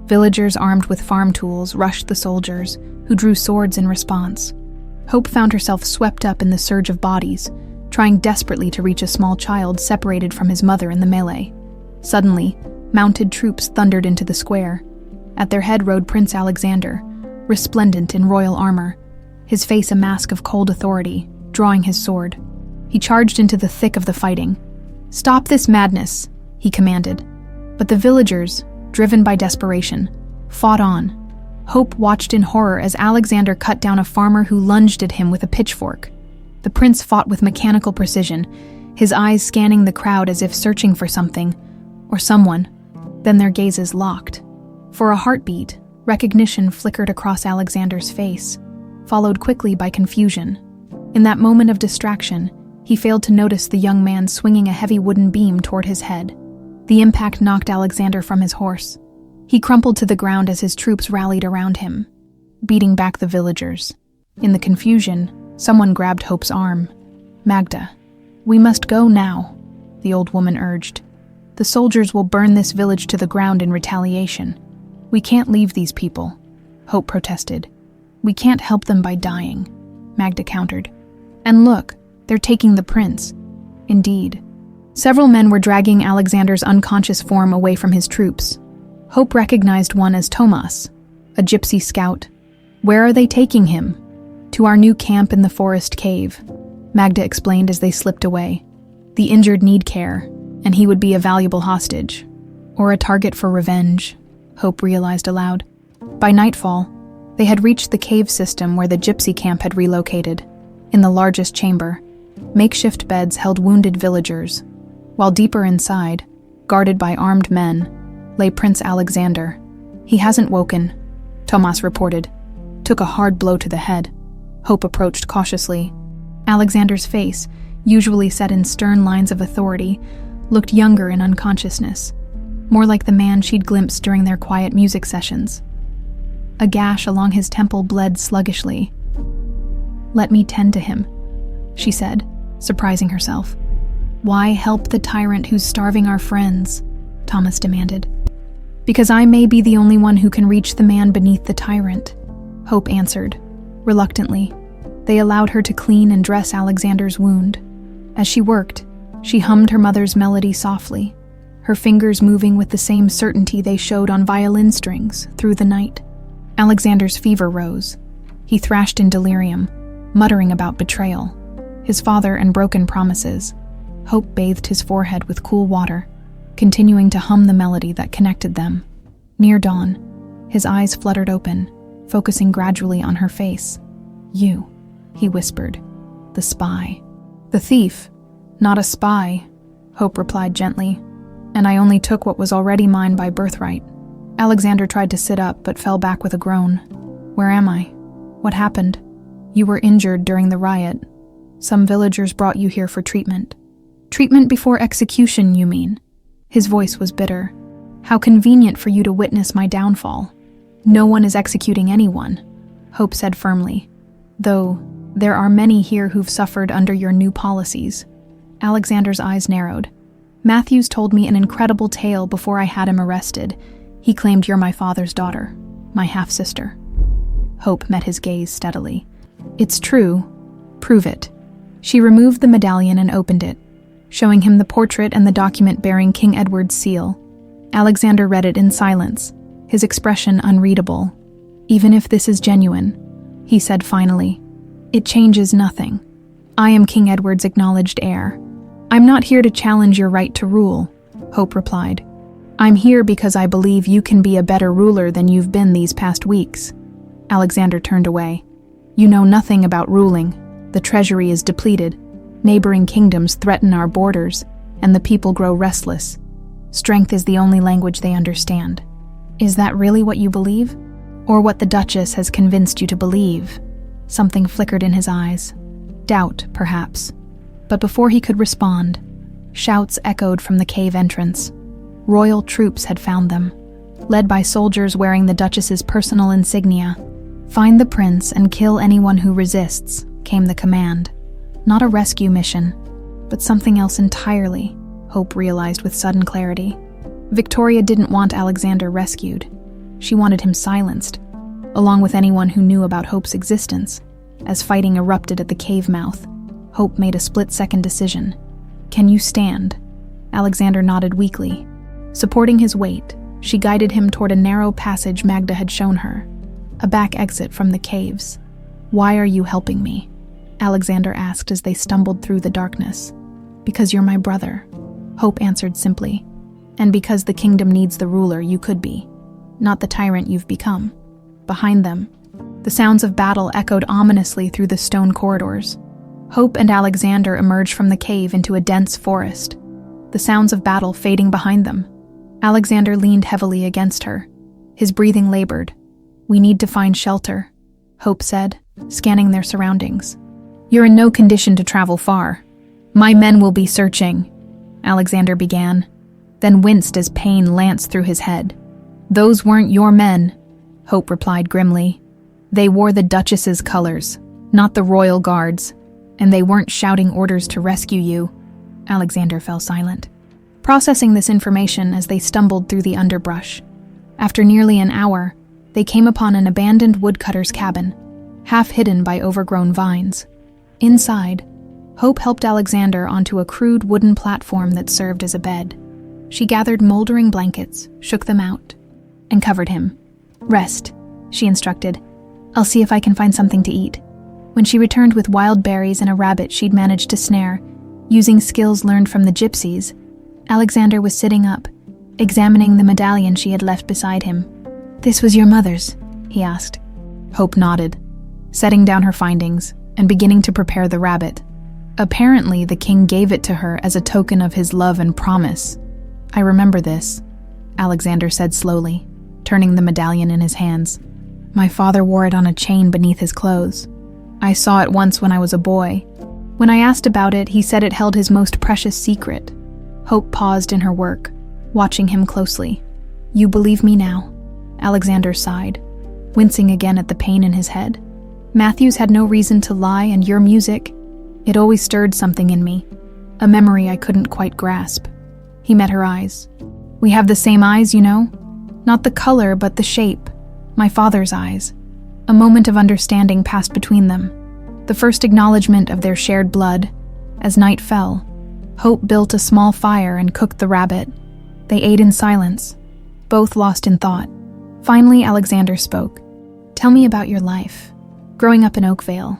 Villagers armed with farm tools rushed the soldiers, who drew swords in response. Hope found herself swept up in the surge of bodies, trying desperately to reach a small child separated from his mother in the melee. Suddenly, mounted troops thundered into the square. At their head rode Prince Alexander, resplendent in royal armor, his face a mask of cold authority, drawing his sword. He charged into the thick of the fighting. "Stop this madness," he commanded. But the villagers, driven by desperation, fought on. Hope watched in horror as Alexander cut down a farmer who lunged at him with a pitchfork. The prince fought with mechanical precision, his eyes scanning the crowd as if searching for something, or someone. Then their gazes locked. For a heartbeat, recognition flickered across Alexander's face, followed quickly by confusion. In that moment of distraction, He failed to notice the young man swinging a heavy wooden beam toward his head. The impact knocked Alexander from his horse. He crumpled to the ground as his troops rallied around him, beating back the villagers. In the confusion, someone grabbed Hope's arm. "Magda, we must go now," the old woman urged. "The soldiers will burn this village to the ground in retaliation. We can't leave these people," Hope protested. "We can't help them by dying," Magda countered. "And look, they're taking the prince." Indeed. Several men were dragging Alexander's unconscious form away from his troops. Hope recognized one as Tomas, a gypsy scout. "Where are they taking him?" "To our new camp in the forest cave," Magda explained as they slipped away. "The injured need care, and he would be a valuable hostage. Or a target for revenge," Hope realized aloud. By nightfall, they had reached the cave system where the gypsy camp had relocated. In the largest chamber, makeshift beds held wounded villagers, while deeper inside, guarded by armed men, lay Prince Alexander. "He hasn't woken," Tomas reported. "Took a hard blow to the head." Hope approached cautiously. Alexander's face, usually set in stern lines of authority, looked younger in unconsciousness, more like the man she'd glimpsed during their quiet music sessions. A gash along his temple bled sluggishly. "Let me tend to him," she said, surprising herself. "Why help the tyrant who's starving our friends?" Thomas demanded. "Because I may be the only one who can reach the man beneath the tyrant," Hope answered. Reluctantly, they allowed her to clean and dress Alexander's wound. As she worked, she hummed her mother's melody softly, her fingers moving with the same certainty they showed on violin strings through the night. Alexander's fever rose. He thrashed in delirium, muttering about betrayal, his father and broken promises. Hope bathed his forehead with cool water, continuing to hum the melody that connected them. Near dawn, his eyes fluttered open, focusing gradually on her face. "You," he whispered. "The spy." "The thief, not a spy," Hope replied gently. "And I only took what was already mine by birthright." Alexander tried to sit up but fell back with a groan. "Where am I? What happened?" "You were injured during the riot. Some villagers brought you here for treatment." "Treatment before execution, you mean?" His voice was bitter. "How convenient for you to witness my downfall." "No one is executing anyone," Hope said firmly. "Though there are many here who've suffered under your new policies." Alexander's eyes narrowed. "Matthews told me an incredible tale before I had him arrested. He claimed you're my father's daughter, my half-sister." Hope met his gaze steadily. "It's true. Prove it." She removed the medallion and opened it, showing him the portrait and the document bearing King Edward's seal. Alexander read it in silence, his expression unreadable. "Even if this is genuine," he said finally, "it changes nothing. I am King Edward's acknowledged heir. I'm not here to challenge your right to rule," Hope replied. "I'm here because I believe you can be a better ruler than you've been these past weeks." Alexander turned away. "You know nothing about ruling. The treasury is depleted. Neighboring kingdoms threaten our borders, and the people grow restless. Strength is the only language they understand." "Is that really what you believe? Or what the Duchess has convinced you to believe?" Something flickered in his eyes. Doubt, perhaps. But before he could respond, shouts echoed from the cave entrance. Royal troops had found them, led by soldiers wearing the Duchess's personal insignia. "Find the prince and kill anyone who resists," came the command. Not a rescue mission, but something else entirely, Hope realized with sudden clarity. Victoria didn't want Alexander rescued. She wanted him silenced, along with anyone who knew about Hope's existence. As fighting erupted at the cave mouth, Hope made a split-second decision. "Can you stand?" Alexander nodded weakly. Supporting his weight, she guided him toward a narrow passage Magda had shown her, a back exit from the caves. "Why are you helping me?" Alexander asked as they stumbled through the darkness. "Because you're my brother," Hope answered simply. "And because the kingdom needs the ruler you could be, not the tyrant you've become." Behind them, the sounds of battle echoed ominously through the stone corridors. Hope and Alexander emerged from the cave into a dense forest, the sounds of battle fading behind them. Alexander leaned heavily against her, his breathing labored. "We need to find shelter," Hope said, scanning their surroundings. "You're in no condition to travel far," "My men will be searching," Alexander began, then winced as pain lanced through his head. "Those weren't your men," Hope replied grimly. "They wore the Duchess's colors, not the royal guards, and they weren't shouting orders to rescue you." Alexander fell silent, processing this information as they stumbled through the underbrush. After nearly an hour, they came upon an abandoned woodcutter's cabin, half hidden by overgrown vines. Inside, Hope helped Alexander onto a crude wooden platform that served as a bed. She gathered moldering blankets, shook them out, and covered him. "Rest," she instructed. "I'll see if I can find something to eat." When she returned with wild berries and a rabbit she'd managed to snare, using skills learned from the gypsies, Alexander was sitting up, examining the medallion she had left beside him. "This was your mother's?" he asked. Hope nodded, setting down her findings and beginning to prepare the rabbit. Apparently, the king gave it to her as a token of his love and promise. "I remember this," Alexander said slowly, turning the medallion in his hands. "My father wore it on a chain beneath his clothes. I saw it once when I was a boy. When I asked about it, he said it held his most precious secret." Hope paused in her work, watching him closely. "You believe me now?" Alexander sighed, wincing again at the pain in his head. "Matthews had no reason to lie, and your music, it always stirred something in me, a memory I couldn't quite grasp." He met her eyes. "We have the same eyes, you know? Not the color, but the shape. My father's eyes." A moment of understanding passed between them, the first acknowledgement of their shared blood. As night fell, Hope built a small fire and cooked the rabbit. They ate in silence, both lost in thought. Finally, Alexander spoke. "Tell me about your life. Growing up in Oakvale."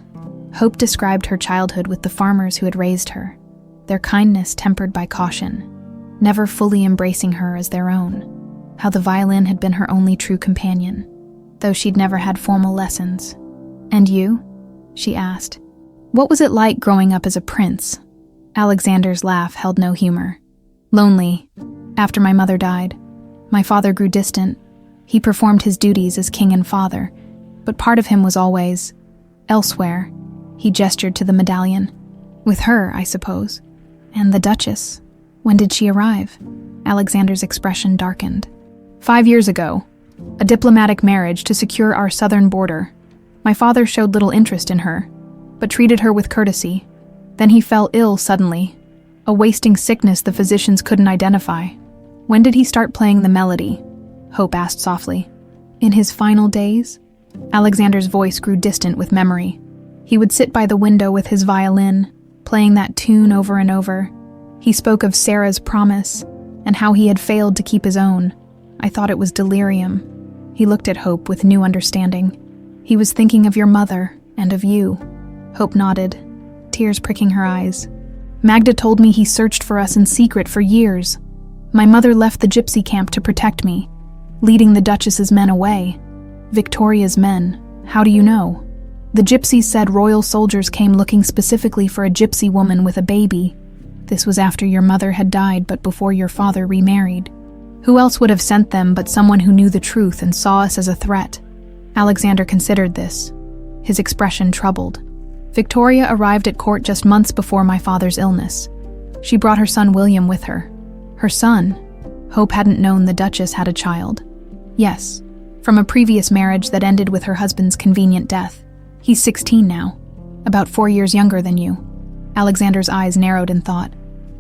Hope described her childhood with the farmers who had raised her, their kindness tempered by caution, never fully embracing her as their own. How the violin had been her only true companion, though she'd never had formal lessons. "And you?" she asked. "What was it like growing up as a prince?" Alexander's laugh held no humor. "Lonely. After my mother died, my father grew distant. He performed his duties as king and father, but part of him was always elsewhere." He gestured to the medallion. "With her, I suppose. And the Duchess. When did she arrive?" Alexander's expression darkened. 5 years ago. A diplomatic marriage to secure our southern border. My father showed little interest in her, but treated her with courtesy. Then he fell ill suddenly, a wasting sickness the physicians couldn't identify. "When did he start playing the melody?" Hope asked softly. "In his final days?" Alexander's voice grew distant with memory. He would sit by the window with his violin, playing that tune over and over. He spoke of Sarah's promise, and how he had failed to keep his own. I thought it was delirium. He looked at Hope with new understanding. "He was thinking of your mother, and of you." Hope nodded, tears pricking her eyes. "Magda told me he searched for us in secret for years. My mother left the gypsy camp to protect me, leading the Duchess's men away." "Victoria's men? How do you know?" "The gypsies said royal soldiers came looking specifically for a gypsy woman with a baby. This was after your mother had died, but before your father remarried. Who else would have sent them but someone who knew the truth and saw us as a threat?" Alexander considered this, his expression troubled. "Victoria arrived at court just months before my father's illness. She brought her son William with her." "Her son?" Hope hadn't known the Duchess had a child. "Yes, from a previous marriage that ended with her husband's convenient death. He's 16 now, about 4 years younger than you." Alexander's eyes narrowed in thought.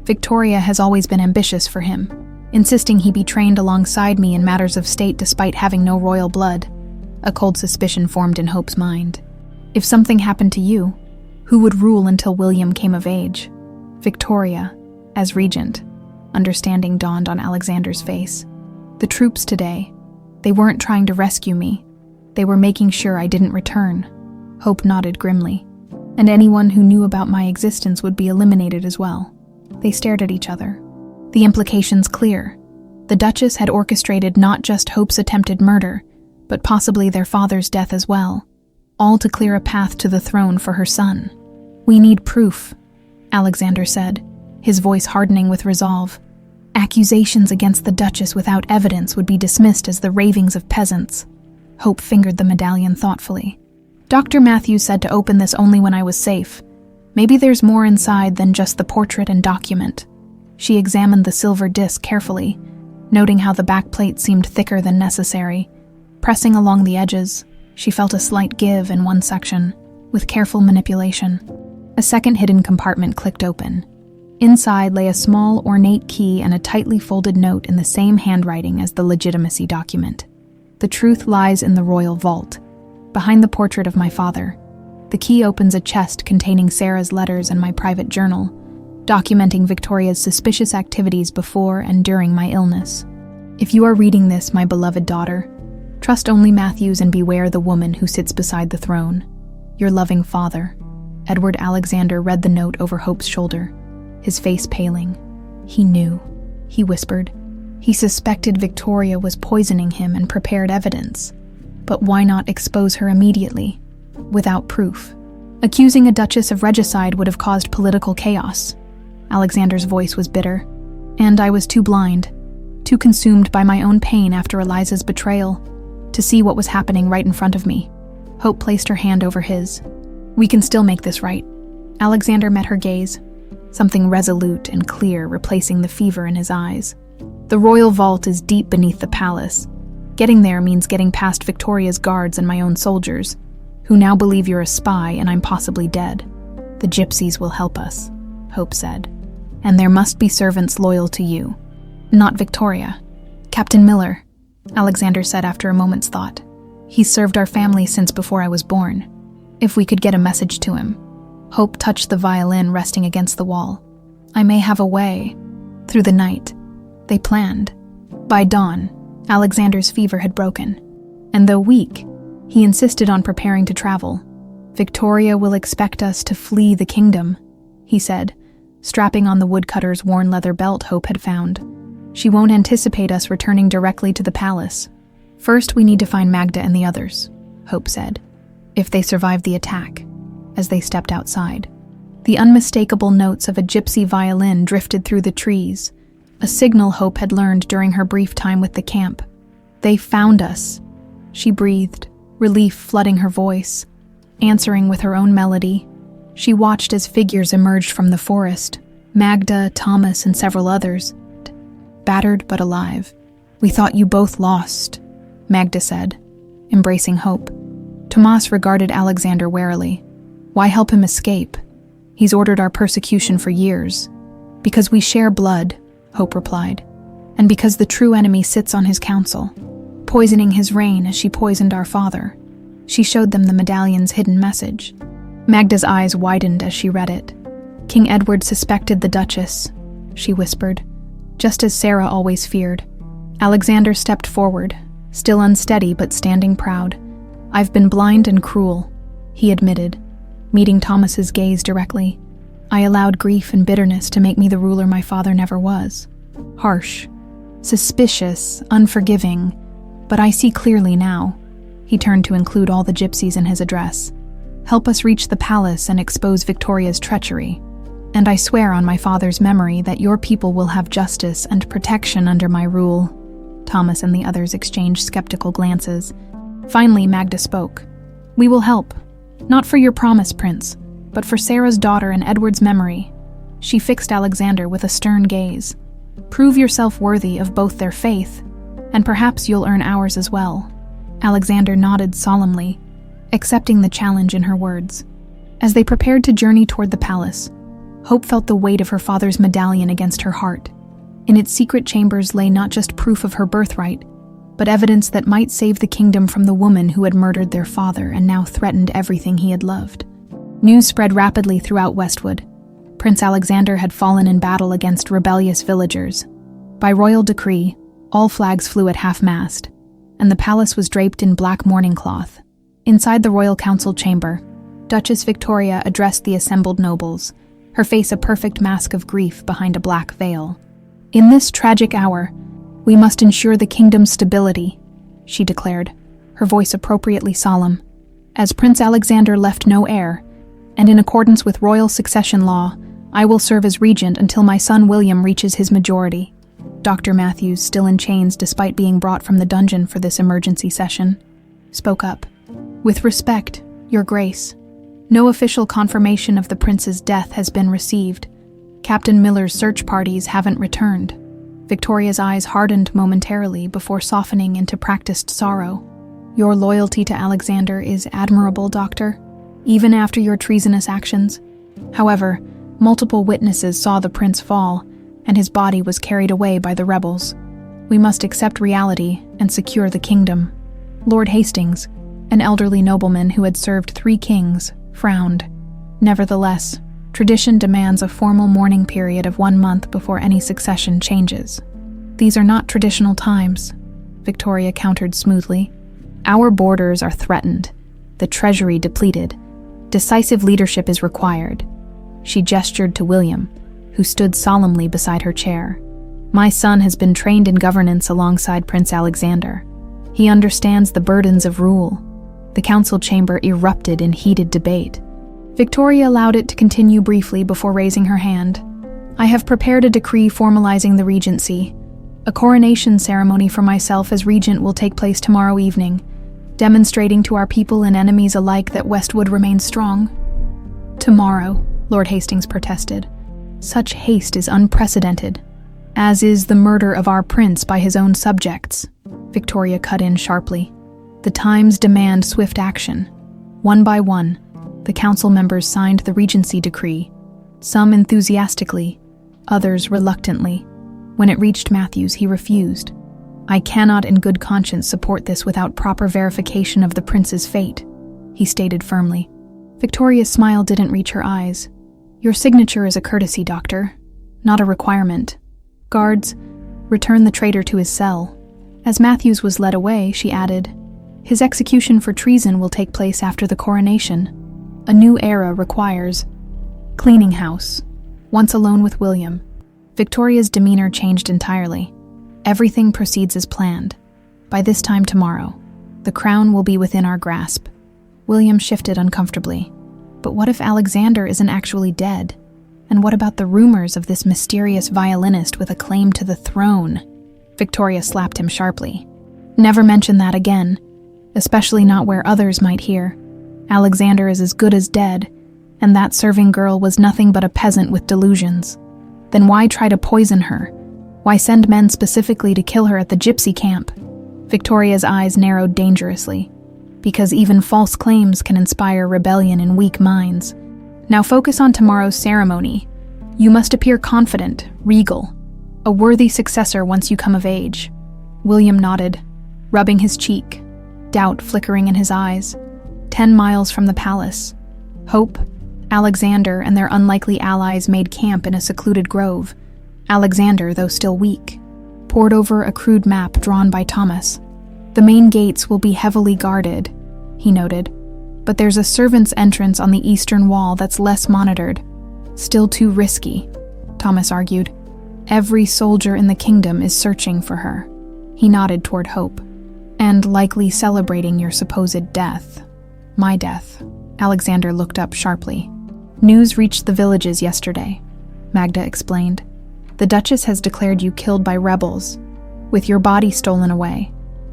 "Victoria has always been ambitious for him, insisting he be trained alongside me in matters of state despite having no royal blood." A cold suspicion formed in Hope's mind. If something happened to you, who would rule until William came of age? "Victoria, as regent." Understanding dawned on Alexander's face. "The troops today, they weren't trying to rescue me. They were making sure I didn't return." Hope nodded grimly. "And anyone who knew about my existence would be eliminated as well." They stared at each other. The implications clear. The Duchess had orchestrated not just Hope's attempted murder, but possibly their father's death as well, all to clear a path to the throne for her son. "We need proof," Alexander said, his voice hardening with resolve. "Accusations against the Duchess without evidence would be dismissed as the ravings of peasants." Hope fingered the medallion thoughtfully. "Dr. Matthews said to open this only when I was safe. Maybe there's more inside than just the portrait and document. She examined the silver disc carefully, noting how the backplate seemed thicker than necessary. Pressing along the edges, she felt a slight give in one section. With careful manipulation, a second hidden compartment clicked open. Inside lay a small, ornate key and a tightly folded note in the same handwriting as the legitimacy document. The truth lies in the royal vault, behind the portrait of my father. The key opens a chest containing Sarah's letters and my private journal, documenting Victoria's suspicious activities before and during my illness. If you are reading this, my beloved daughter, trust only Matthews and beware the woman who sits beside the throne. Your loving father. Edward Alexander read the note over Hope's shoulder, his face paling. He knew, he whispered. He suspected Victoria was poisoning him and prepared evidence. But why not expose her immediately, without proof? Accusing a duchess of regicide would have caused political chaos. Alexander's voice was bitter, and I was too blind, too consumed by my own pain after Eliza's betrayal, to see what was happening right in front of me. Hope placed her hand over his. We can still make this right. Alexander met her gaze, something resolute and clear replacing the fever in his eyes. The royal vault is deep beneath the palace. Getting there means getting past Victoria's guards and my own soldiers, who now believe you're a spy and I'm possibly dead. The gypsies will help us, Hope said. And there must be servants loyal to you. Not Victoria. Captain Miller, Alexander said after a moment's thought. He's served our family since before I was born. If we could get a message to him. Hope touched the violin resting against the wall. I may have a way. Through the night. They planned. By dawn, Alexander's fever had broken. And though weak, he insisted on preparing to travel. Victoria will expect us to flee the kingdom, he said, strapping on the woodcutter's worn leather belt Hope had found. She won't anticipate us returning directly to the palace. First, we need to find Magda and the others, Hope said, if they survive the attack, as they stepped outside. The unmistakable notes of a gypsy violin drifted through the trees, a signal Hope had learned during her brief time with the camp. They found us, she breathed, relief flooding her voice. Answering with her own melody, she watched as figures emerged from the forest, Magda, Thomas, and several others, battered but alive. We thought you both lost, Magda said, embracing Hope. Tomas regarded Alexander warily. Why help him escape? He's ordered our persecution for years. Because we share blood, Hope replied, and because the true enemy sits on his council, poisoning his reign as she poisoned our father. She showed them the medallion's hidden message. Magda's eyes widened as she read it. King Edward suspected the Duchess, she whispered, just as Sarah always feared. Alexander stepped forward, still unsteady but standing proud. I've been blind and cruel, he admitted, meeting Thomas's gaze directly. I allowed grief and bitterness to make me the ruler my father never was. Harsh, suspicious, unforgiving, but I see clearly now. He turned to include all the gypsies in his address. Help us reach the palace and expose Victoria's treachery. And I swear on my father's memory that your people will have justice and protection under my rule. Thomas and the others exchanged skeptical glances. Finally, Magda spoke. We will help. Not for your promise, Prince, but for Sarah's daughter and Edward's memory. She fixed Alexander with a stern gaze. Prove yourself worthy of both their faith, and perhaps you'll earn ours as well. Alexander nodded solemnly, accepting the challenge in her words. As they prepared to journey toward the palace, Hope felt the weight of her father's medallion against her heart. In its secret chambers lay not just proof of her birthright, but evidence that might save the kingdom from the woman who had murdered their father and now threatened everything he had loved. News spread rapidly throughout Westwood. Prince Alexander had fallen in battle against rebellious villagers. By royal decree, all flags flew at half-mast, and the palace was draped in black mourning cloth. Inside the royal council chamber, Duchess Victoria addressed the assembled nobles, her face a perfect mask of grief behind a black veil. In this tragic hour, we must ensure the kingdom's stability, she declared, her voice appropriately solemn. As Prince Alexander left no heir, and in accordance with royal succession law, I will serve as regent until my son William reaches his majority. Dr. Matthews, still in chains despite being brought from the dungeon for this emergency session, spoke up. With respect, Your Grace, No official confirmation of the prince's death has been received. Captain Miller's search parties haven't returned. Victoria's eyes hardened momentarily before softening into practiced sorrow. Your loyalty to Alexander is admirable, Doctor, even after your treasonous actions. However, multiple witnesses saw the prince fall, and his body was carried away by the rebels. We must accept reality and secure the kingdom. Lord Hastings, an elderly nobleman who had served 3 kings, frowned. Nevertheless, tradition demands a formal mourning period of 1 month before any succession changes. These are not traditional times, Victoria countered smoothly. Our borders are threatened, the treasury depleted. Decisive leadership is required. She gestured to William, who stood solemnly beside her chair. My son has been trained in governance alongside Prince Alexander. He understands the burdens of rule. The council chamber erupted in heated debate. Victoria allowed it to continue briefly before raising her hand. I have prepared a decree formalizing the regency. A coronation ceremony for myself as regent will take place tomorrow evening, demonstrating to our people and enemies alike that Westwood remains strong. Tomorrow, Lord Hastings protested. Such haste is unprecedented, as is the murder of our prince by his own subjects. Victoria cut in sharply. The times demand swift action. One by one, the council members signed the regency decree, some enthusiastically, others reluctantly. When it reached Matthews, he refused. I cannot in good conscience support this without proper verification of the prince's fate, he stated firmly. Victoria's smile didn't reach her eyes. Your signature is a courtesy, Doctor, not a requirement. Guards, return the traitor to his cell. As Matthews was led away, she added, his execution for treason will take place after the coronation. A new era requires cleaning house. Once alone with William, Victoria's demeanor changed entirely. Everything proceeds as planned. By this time tomorrow, the crown will be within our grasp. William shifted uncomfortably. But what if Alexander isn't actually dead? And what about the rumors of this mysterious violinist with a claim to the throne? Victoria slapped him sharply. Never mention that again, especially not where others might hear. Alexander is as good as dead, and that serving girl was nothing but a peasant with delusions. Then why try to poison her? Why send men specifically to kill her at the gypsy camp? Victoria's eyes narrowed dangerously. Because even false claims can inspire rebellion in weak minds. Now focus on tomorrow's ceremony. You must appear confident, regal, a worthy successor once you come of age. William nodded, rubbing his cheek, doubt flickering in his eyes. 10 miles from the palace, Hope, Alexander, and their unlikely allies made camp in a secluded grove. Alexander, though still weak, pored over a crude map drawn by Thomas. The main gates will be heavily guarded, he noted, but there's a servant's entrance on the eastern wall that's less monitored. Still too risky, Thomas argued. Every soldier in the kingdom is searching for her. He nodded toward Hope. And likely celebrating your supposed death. My death. Alexander looked up sharply. News reached the villages yesterday, Magda explained. The Duchess has declared you killed by rebels, with your body stolen away.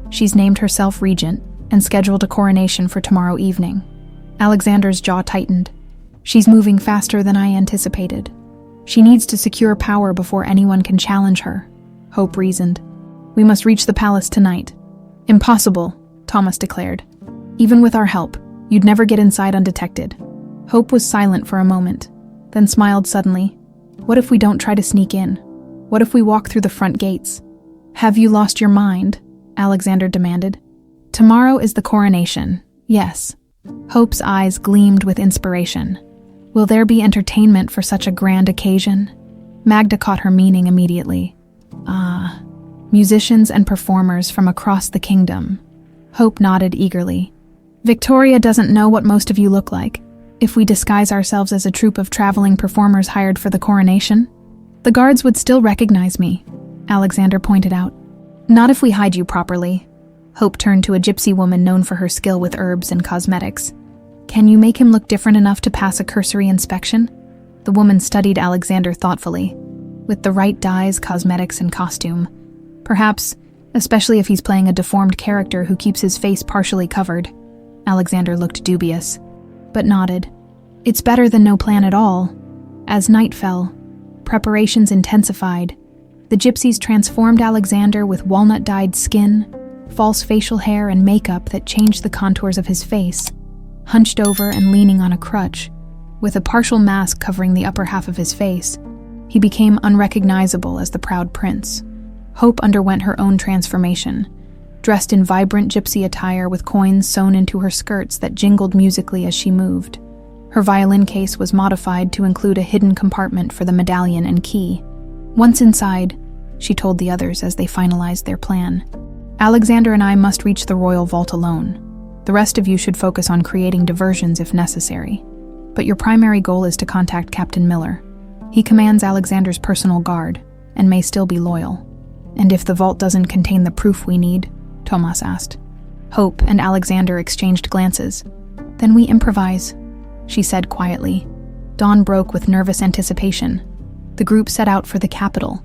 She's named herself regent and scheduled a coronation for tomorrow evening. Alexander's jaw tightened. She's moving faster than I anticipated. She needs to secure power before anyone can challenge her, Hope reasoned. We must reach the palace tonight. Impossible, Thomas declared. Even with our help, you'd never get inside undetected. Hope was silent for a moment, then smiled suddenly. What if we don't try to sneak in? What if we walk through the front gates? Have you lost your mind? Alexander demanded. Tomorrow is the coronation, yes. Hope's eyes gleamed with inspiration. Will there be entertainment for such a grand occasion? Magda caught her meaning immediately. Musicians and performers from across the kingdom. Hope nodded eagerly. Victoria doesn't know what most of you look like. If we disguise ourselves as a troupe of traveling performers hired for the coronation, the guards would still recognize me, Alexander pointed out. Not if we hide you properly. Hope turned to a gypsy woman known for her skill with herbs and cosmetics. Can you make him look different enough to pass a cursory inspection? The woman studied Alexander thoughtfully. With the right dyes, cosmetics, and costume. Perhaps, especially if he's playing a deformed character who keeps his face partially covered. Alexander looked dubious, but nodded. It's better than no plan at all. As night fell, preparations intensified. The gypsies transformed Alexander with walnut-dyed skin, false facial hair, and makeup that changed the contours of his face. Hunched over and leaning on a crutch, with a partial mask covering the upper half of his face, he became unrecognizable as the proud prince. Hope underwent her own transformation, dressed in vibrant gypsy attire with coins sewn into her skirts that jingled musically as she moved. Her violin case was modified to include a hidden compartment for the medallion and key. Once inside, she told the others as they finalized their plan, "Alexander and I must reach the royal vault alone. The rest of you should focus on creating diversions if necessary. But your primary goal is to contact Captain Miller. He commands Alexander's personal guard, and may still be loyal." "And if the vault doesn't contain the proof we need?" Tomas asked. Hope and Alexander exchanged glances. "Then we improvise," she said quietly. Dawn broke with nervous anticipation. The group set out for the capital,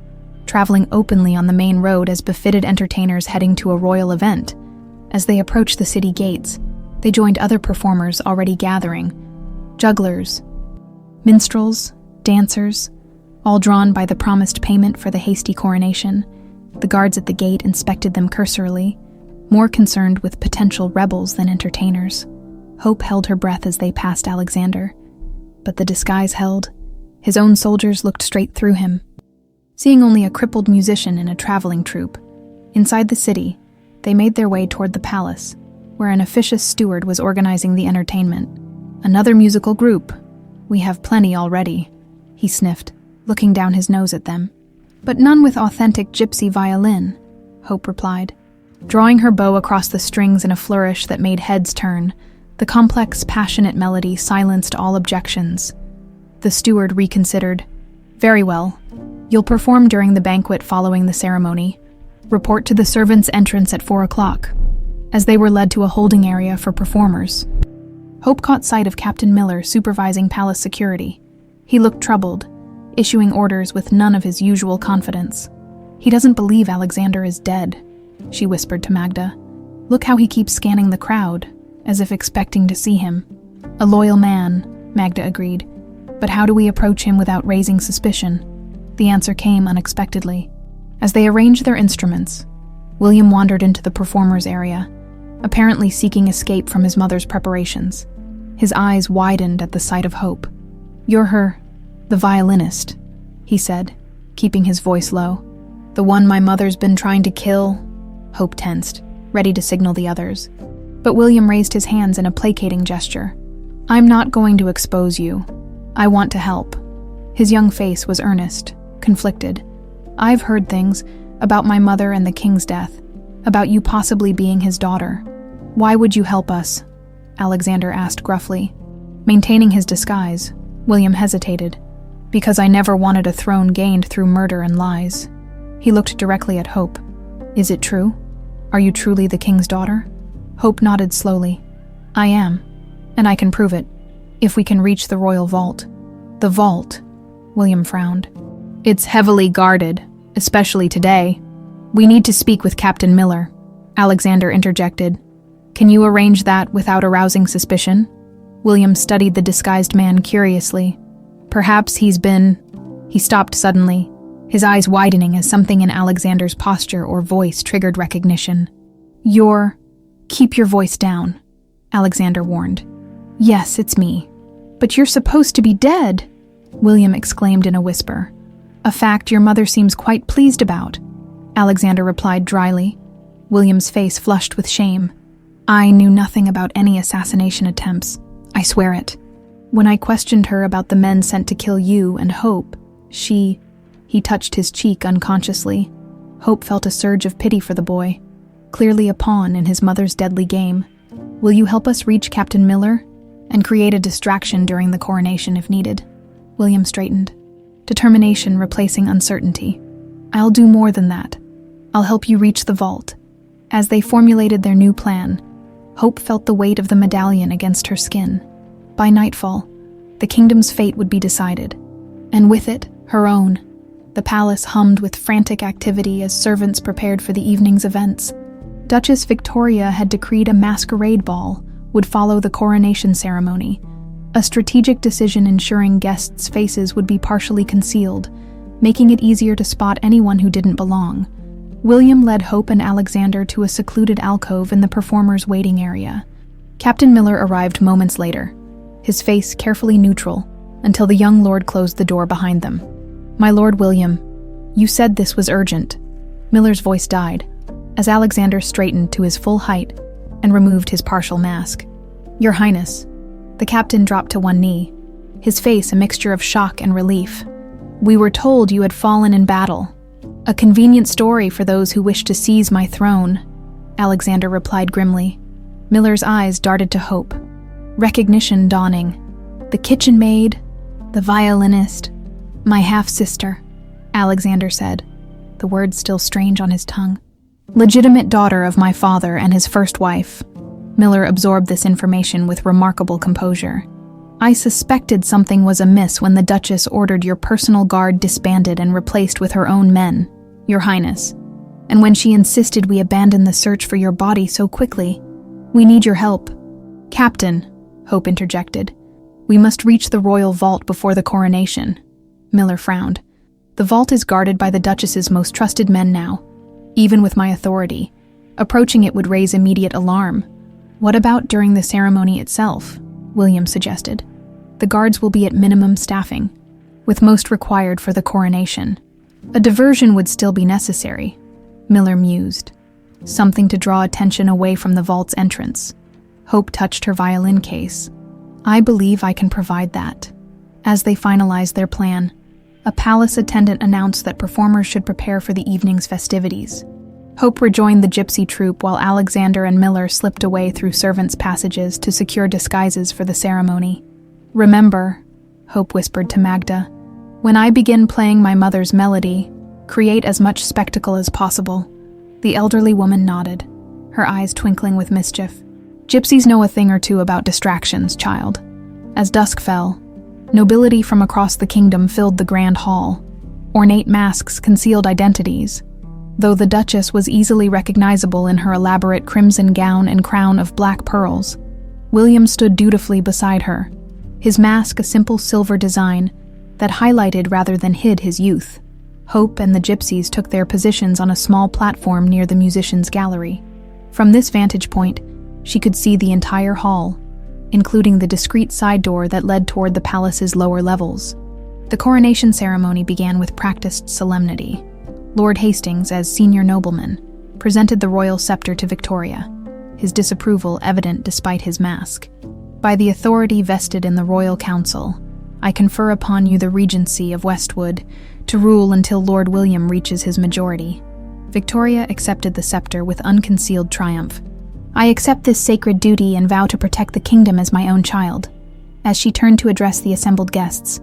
traveling openly on the main road as befitted entertainers heading to a royal event. As they approached the city gates, they joined other performers already gathering. Jugglers, minstrels, dancers, all drawn by the promised payment for the hasty coronation. The guards at the gate inspected them cursorily, more concerned with potential rebels than entertainers. Hope held her breath as they passed Alexander, but the disguise held. His own soldiers looked straight through him, seeing only a crippled musician in a traveling troupe. Inside the city, they made their way toward the palace, where an officious steward was organizing the entertainment. "Another musical group. We have plenty already," he sniffed, looking down his nose at them. "But none with authentic gypsy violin," Hope replied. Drawing her bow across the strings in a flourish that made heads turn, the complex, passionate melody silenced all objections. The steward reconsidered. "Very well. You'll perform during the banquet following the ceremony. Report to the servants' entrance at 4 o'clock. As they were led to a holding area for performers, Hope caught sight of Captain Miller supervising palace security. He looked troubled, issuing orders with none of his usual confidence. "He doesn't believe Alexander is dead," she whispered to Magda. "Look how he keeps scanning the crowd, as if expecting to see him." "A loyal man," Magda agreed. "But how do we approach him without raising suspicion?" The answer came unexpectedly. As they arranged their instruments, William wandered into the performers' area, apparently seeking escape from his mother's preparations. His eyes widened at the sight of Hope. "You're the violinist," he said, keeping his voice low. "The one my mother's been trying to kill?" Hope tensed, ready to signal the others. But William raised his hands in a placating gesture. "I'm not going to expose you. I want to help." His young face was earnest, conflicted. "I've heard things about my mother and the king's death, about you possibly being his daughter. Why would you help us?" Alexander asked gruffly. Maintaining his disguise, William hesitated. "Because I never wanted a throne gained through murder and lies." He looked directly at Hope. "Is it true? Are you truly the king's daughter?" Hope nodded slowly. "I am, and I can prove it, if we can reach the royal vault." "The vault?" William frowned. "It's heavily guarded, especially today. We need to speak with Captain Miller," Alexander interjected. "Can you arrange that without arousing suspicion?" William studied the disguised man curiously. "Perhaps he's been—" He stopped suddenly, his eyes widening as something in Alexander's posture or voice triggered recognition. "Keep your voice down," Alexander warned. "Yes, it's me. But you're supposed to be dead," William exclaimed in a whisper. "A fact your mother seems quite pleased about," Alexander replied dryly. William's face flushed with shame. "I knew nothing about any assassination attempts. I swear it. When I questioned her about the men sent to kill you and Hope, He touched his cheek unconsciously. Hope felt a surge of pity for the boy, clearly a pawn in his mother's deadly game. "Will you help us reach Captain Miller and create a distraction during the coronation if needed?" William straightened, determination replacing uncertainty. "I'll do more than that. I'll help you reach the vault." As they formulated their new plan, Hope felt the weight of the medallion against her skin. By nightfall, the kingdom's fate would be decided, and with it, her own. The palace hummed with frantic activity as servants prepared for the evening's events. Duchess Victoria had decreed a masquerade ball would follow the coronation ceremony, a strategic decision ensuring guests' faces would be partially concealed, making it easier to spot anyone who didn't belong. William led Hope and Alexander to a secluded alcove in the performers' waiting area. Captain Miller arrived moments later, his face carefully neutral, until the young lord closed the door behind them. "My Lord William, you said this was urgent." Miller's voice died, as Alexander straightened to his full height and removed his partial mask. "Your Highness." The captain dropped to one knee, his face a mixture of shock and relief. "We were told you had fallen in battle. A convenient story for those who wish to seize my throne," Alexander replied grimly. Miller's eyes darted to Hope, recognition dawning. "The kitchen maid, the violinist, my half-sister," Alexander said, the words still strange on his tongue. "Legitimate daughter of my father and his first wife." Miller absorbed this information with remarkable composure. "I suspected something was amiss when the Duchess ordered your personal guard disbanded and replaced with her own men, Your Highness. And when she insisted we abandon the search for your body so quickly, we need your help." "Captain," Hope interjected, "we must reach the royal vault before the coronation." Miller frowned. "The vault is guarded by the Duchess's most trusted men now, even with my authority. Approaching it would raise immediate alarm." "What about during the ceremony itself?" William suggested. "The guards will be at minimum staffing, with most required for the coronation. A diversion would still be necessary," Miller mused. "Something to draw attention away from the vault's entrance." Hope touched her violin case. "I believe I can provide that." As they finalized their plan, a palace attendant announced that performers should prepare for the evening's festivities. Hope rejoined the gypsy troupe while Alexander and Miller slipped away through servants' passages to secure disguises for the ceremony. "Remember," Hope whispered to Magda, "when I begin playing my mother's melody, create as much spectacle as possible." The elderly woman nodded, her eyes twinkling with mischief. "Gypsies know a thing or two about distractions, child." As dusk fell, nobility from across the kingdom filled the grand hall. Ornate masks concealed identities, though the Duchess was easily recognizable in her elaborate crimson gown and crown of black pearls. William stood dutifully beside her, his mask a simple silver design that highlighted rather than hid his youth. Hope and the gypsies took their positions on a small platform near the musicians' gallery. From this vantage point, she could see the entire hall, including the discreet side door that led toward the palace's lower levels. The coronation ceremony began with practiced solemnity. Lord Hastings, as senior nobleman, presented the royal scepter to Victoria, his disapproval evident despite his mask. "By the authority vested in the Royal Council, I confer upon you the regency of Westwood to rule until Lord William reaches his majority." Victoria accepted the scepter with unconcealed triumph. "I accept this sacred duty and vow to protect the kingdom as my own child." As she turned to address the assembled guests,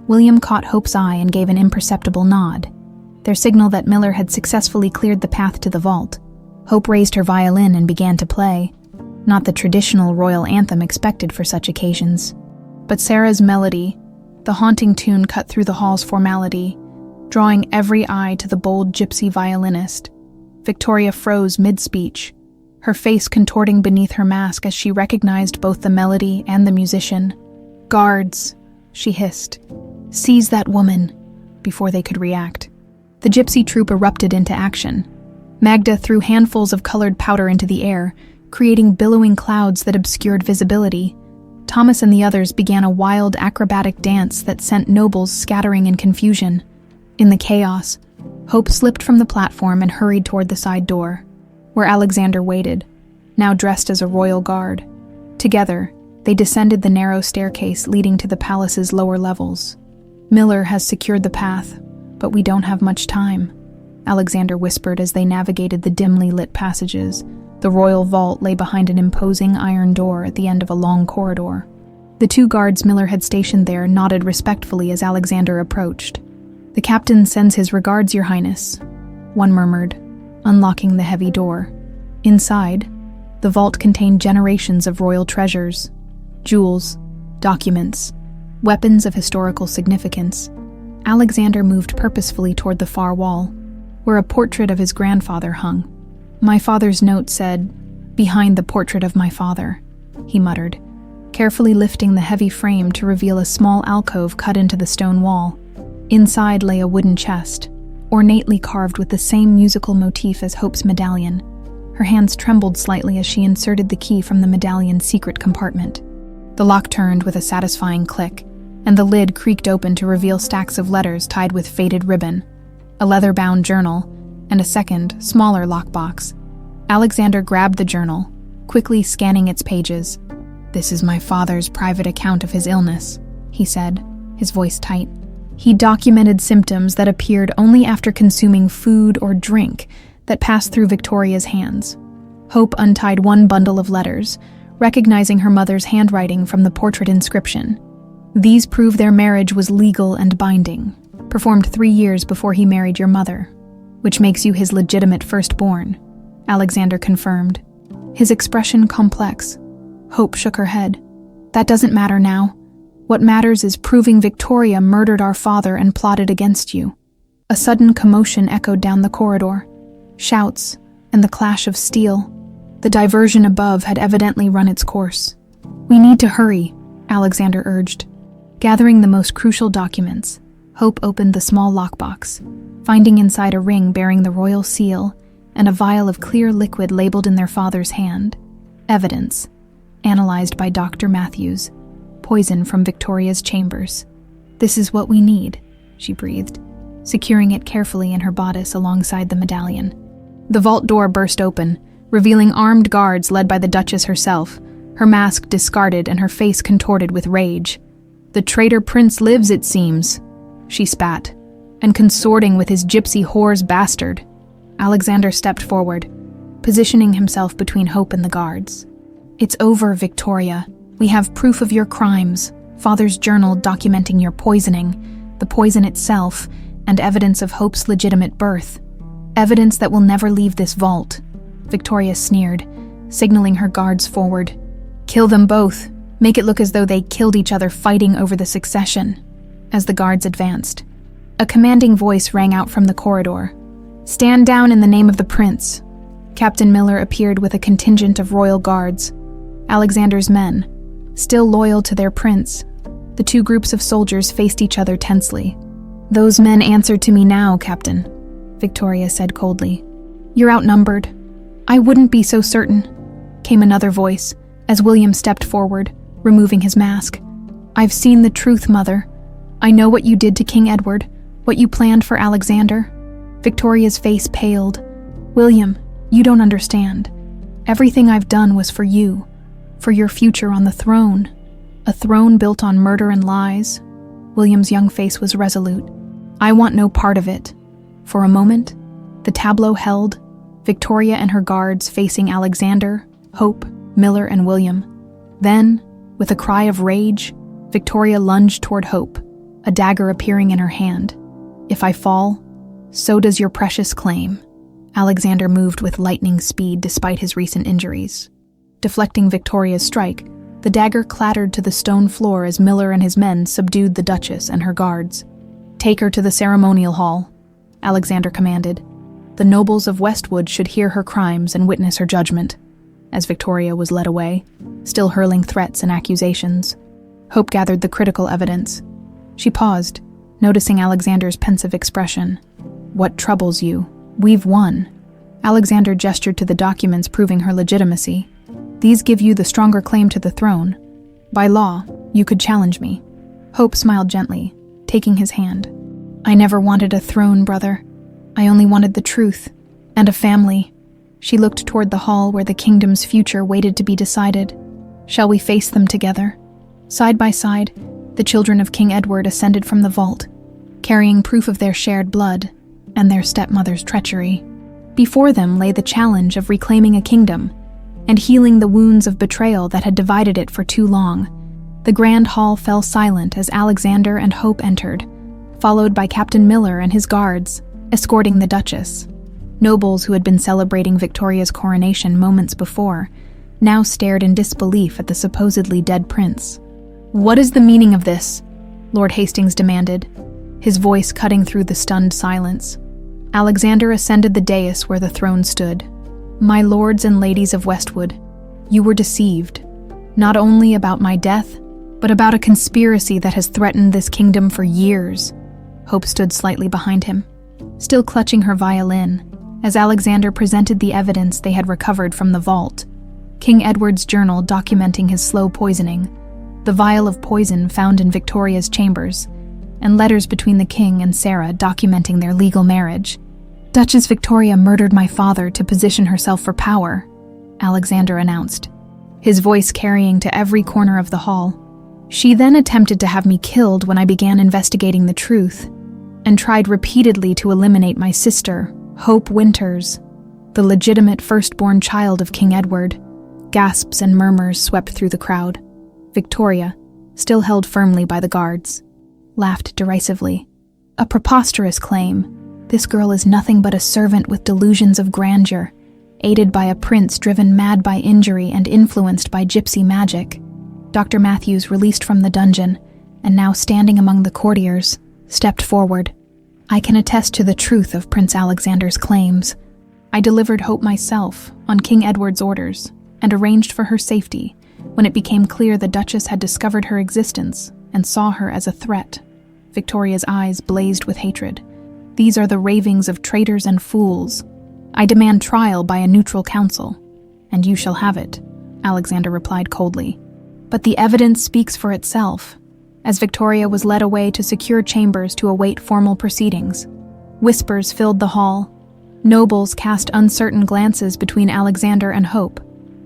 William caught Hope's eye and gave an imperceptible nod, their signal that Miller had successfully cleared the path to the vault. Hope raised her violin and began to play, not the traditional royal anthem expected for such occasions, but Sarah's melody, the haunting tune cut through the hall's formality, drawing every eye to the bold gypsy violinist. Victoria froze mid-speech, her face contorting beneath her mask as she recognized both the melody and the musician. "Guards," she hissed, "seize that woman," before they could react. The gypsy troupe erupted into action. Magda threw handfuls of colored powder into the air, creating billowing clouds that obscured visibility. Thomas and the others began a wild acrobatic dance that sent nobles scattering in confusion. In the chaos, Hope slipped from the platform and hurried toward the side door, where Alexander waited, now dressed as a royal guard. Together, they descended the narrow staircase leading to the palace's lower levels. "Miller has secured the path, but we don't have much time," Alexander whispered as they navigated the dimly lit passages. The royal vault lay behind an imposing iron door at the end of a long corridor. The two guards Miller had stationed there nodded respectfully as Alexander approached. "The captain sends his regards, Your Highness," one murmured, unlocking the heavy door. Inside, the vault contained generations of royal treasures, jewels, documents, weapons of historical significance. Alexander moved purposefully toward the far wall, where a portrait of his grandfather hung. "My father's note said, 'Behind the portrait of my father,'" he muttered, carefully lifting the heavy frame to reveal a small alcove cut into the stone wall. Inside lay a wooden chest, ornately carved with the same musical motif as Hope's medallion. Her hands trembled slightly as she inserted the key from the medallion's secret compartment. The lock turned with a satisfying click, and the lid creaked open to reveal stacks of letters tied with faded ribbon, a leather-bound journal, and a second, smaller lockbox. Alexander grabbed the journal, quickly scanning its pages. "This is my father's private account of his illness," he said, his voice tight. He documented symptoms that appeared only after consuming food or drink that passed through Victoria's hands. Hope untied one bundle of letters, recognizing her mother's handwriting from the portrait inscription. These prove their marriage was legal and binding, performed 3 years before he married your mother, which makes you his legitimate firstborn, Alexander confirmed, his expression complex. Hope shook her head. "That doesn't matter now. What matters is proving Victoria murdered our father and plotted against you." A sudden commotion echoed down the corridor. Shouts and the clash of steel. The diversion above had evidently run its course. "We need to hurry," Alexander urged. Gathering the most crucial documents, Hope opened the small lockbox, finding inside a ring bearing the royal seal and a vial of clear liquid labeled in their father's hand. Evidence, analyzed by Dr. Matthews. Poison from Victoria's chambers. "This is what we need," she breathed, securing it carefully in her bodice alongside the medallion. The vault door burst open, revealing armed guards led by the Duchess herself, her mask discarded and her face contorted with rage. "The traitor prince lives, it seems," she spat, "and consorting with his gypsy whore's bastard." Alexander stepped forward, positioning himself between Hope and the guards. "It's over, Victoria. We have proof of your crimes, father's journal documenting your poisoning, the poison itself, and evidence of Hope's legitimate birth. Evidence that will never leave this vault." Victoria sneered, signaling her guards forward. "Kill them both. Make it look as though they killed each other fighting over the succession." As the guards advanced, a commanding voice rang out from the corridor. "Stand down in the name of the prince." Captain Miller appeared with a contingent of royal guards. Alexander's men, still loyal to their prince. The two groups of soldiers faced each other tensely. "Those men answer to me now, Captain," Victoria said coldly. "You're outnumbered." "I wouldn't be so certain," came another voice, as William stepped forward, removing his mask. "I've seen the truth, Mother. I know what you did to King Edward, what you planned for Alexander." Victoria's face paled. "William, you don't understand. Everything I've done was for you, for your future on the throne. A throne built on murder and lies." William's young face was resolute. "I want no part of it." For a moment, the tableau held, Victoria and her guards facing Alexander, Hope, Miller, and William. Then, with a cry of rage, Victoria lunged toward Hope, a dagger appearing in her hand. "If I fall, so does your precious claim." Alexander moved with lightning speed despite his recent injuries. Deflecting Victoria's strike, the dagger clattered to the stone floor as Miller and his men subdued the Duchess and her guards. "Take her to the ceremonial hall," Alexander commanded. "The nobles of Westwood should hear her crimes and witness her judgment." As Victoria was led away, still hurling threats and accusations, Hope gathered the critical evidence. She paused, noticing Alexander's pensive expression. "What troubles you? We've won." Alexander gestured to the documents proving her legitimacy. "These give you the stronger claim to the throne. By law, you could challenge me." Hope smiled gently, taking his hand. "I never wanted a throne, brother. I only wanted the truth, and a family." She looked toward the hall where the kingdom's future waited to be decided. "Shall we face them together?" Side by side, the children of King Edward ascended from the vault, carrying proof of their shared blood and their stepmother's treachery. Before them lay the challenge of reclaiming a kingdom and healing the wounds of betrayal that had divided it for too long. The grand hall fell silent as Alexander and Hope entered, followed by Captain Miller and his guards, escorting the Duchess. Nobles who had been celebrating Victoria's coronation moments before now stared in disbelief at the supposedly dead prince. "What is the meaning of this?" Lord Hastings demanded, his voice cutting through the stunned silence. Alexander ascended the dais where the throne stood. "My lords and ladies of Westwood, you were deceived. Not only about my death, but about a conspiracy that has threatened this kingdom for years. Hope stood slightly behind him, still clutching her violin, as Alexander presented the evidence they had recovered from the vault. King Edward's journal documenting his slow poisoning, the vial of poison found in Victoria's chambers, and letters between the king and Sarah documenting their legal marriage. Duchess Victoria murdered my father to position herself for power, Alexander announced, his voice carrying to every corner of the hall. She then attempted to have me killed when I began investigating the truth, and tried repeatedly to eliminate my sister, Hope Winters, the legitimate firstborn child of King Edward. Gasps and murmurs swept through the crowd. Victoria, still held firmly by the guards, laughed derisively. A preposterous claim. This girl is nothing but a servant with delusions of grandeur, aided by a prince driven mad by injury and influenced by gypsy magic. Dr. Matthews, released from the dungeon, and now standing among the courtiers, stepped forward. I can attest to the truth of Prince Alexander's claims. I delivered Hope myself, on King Edward's orders, and arranged for her safety when it became clear the Duchess had discovered her existence and saw her as a threat. Victoria's eyes blazed with hatred. These are the ravings of traitors and fools. I demand trial by a neutral council, and you shall have it, Alexander replied coldly. But the evidence speaks for itself, as Victoria was led away to secure chambers to await formal proceedings. Whispers filled the hall. Nobles cast uncertain glances between Alexander and Hope,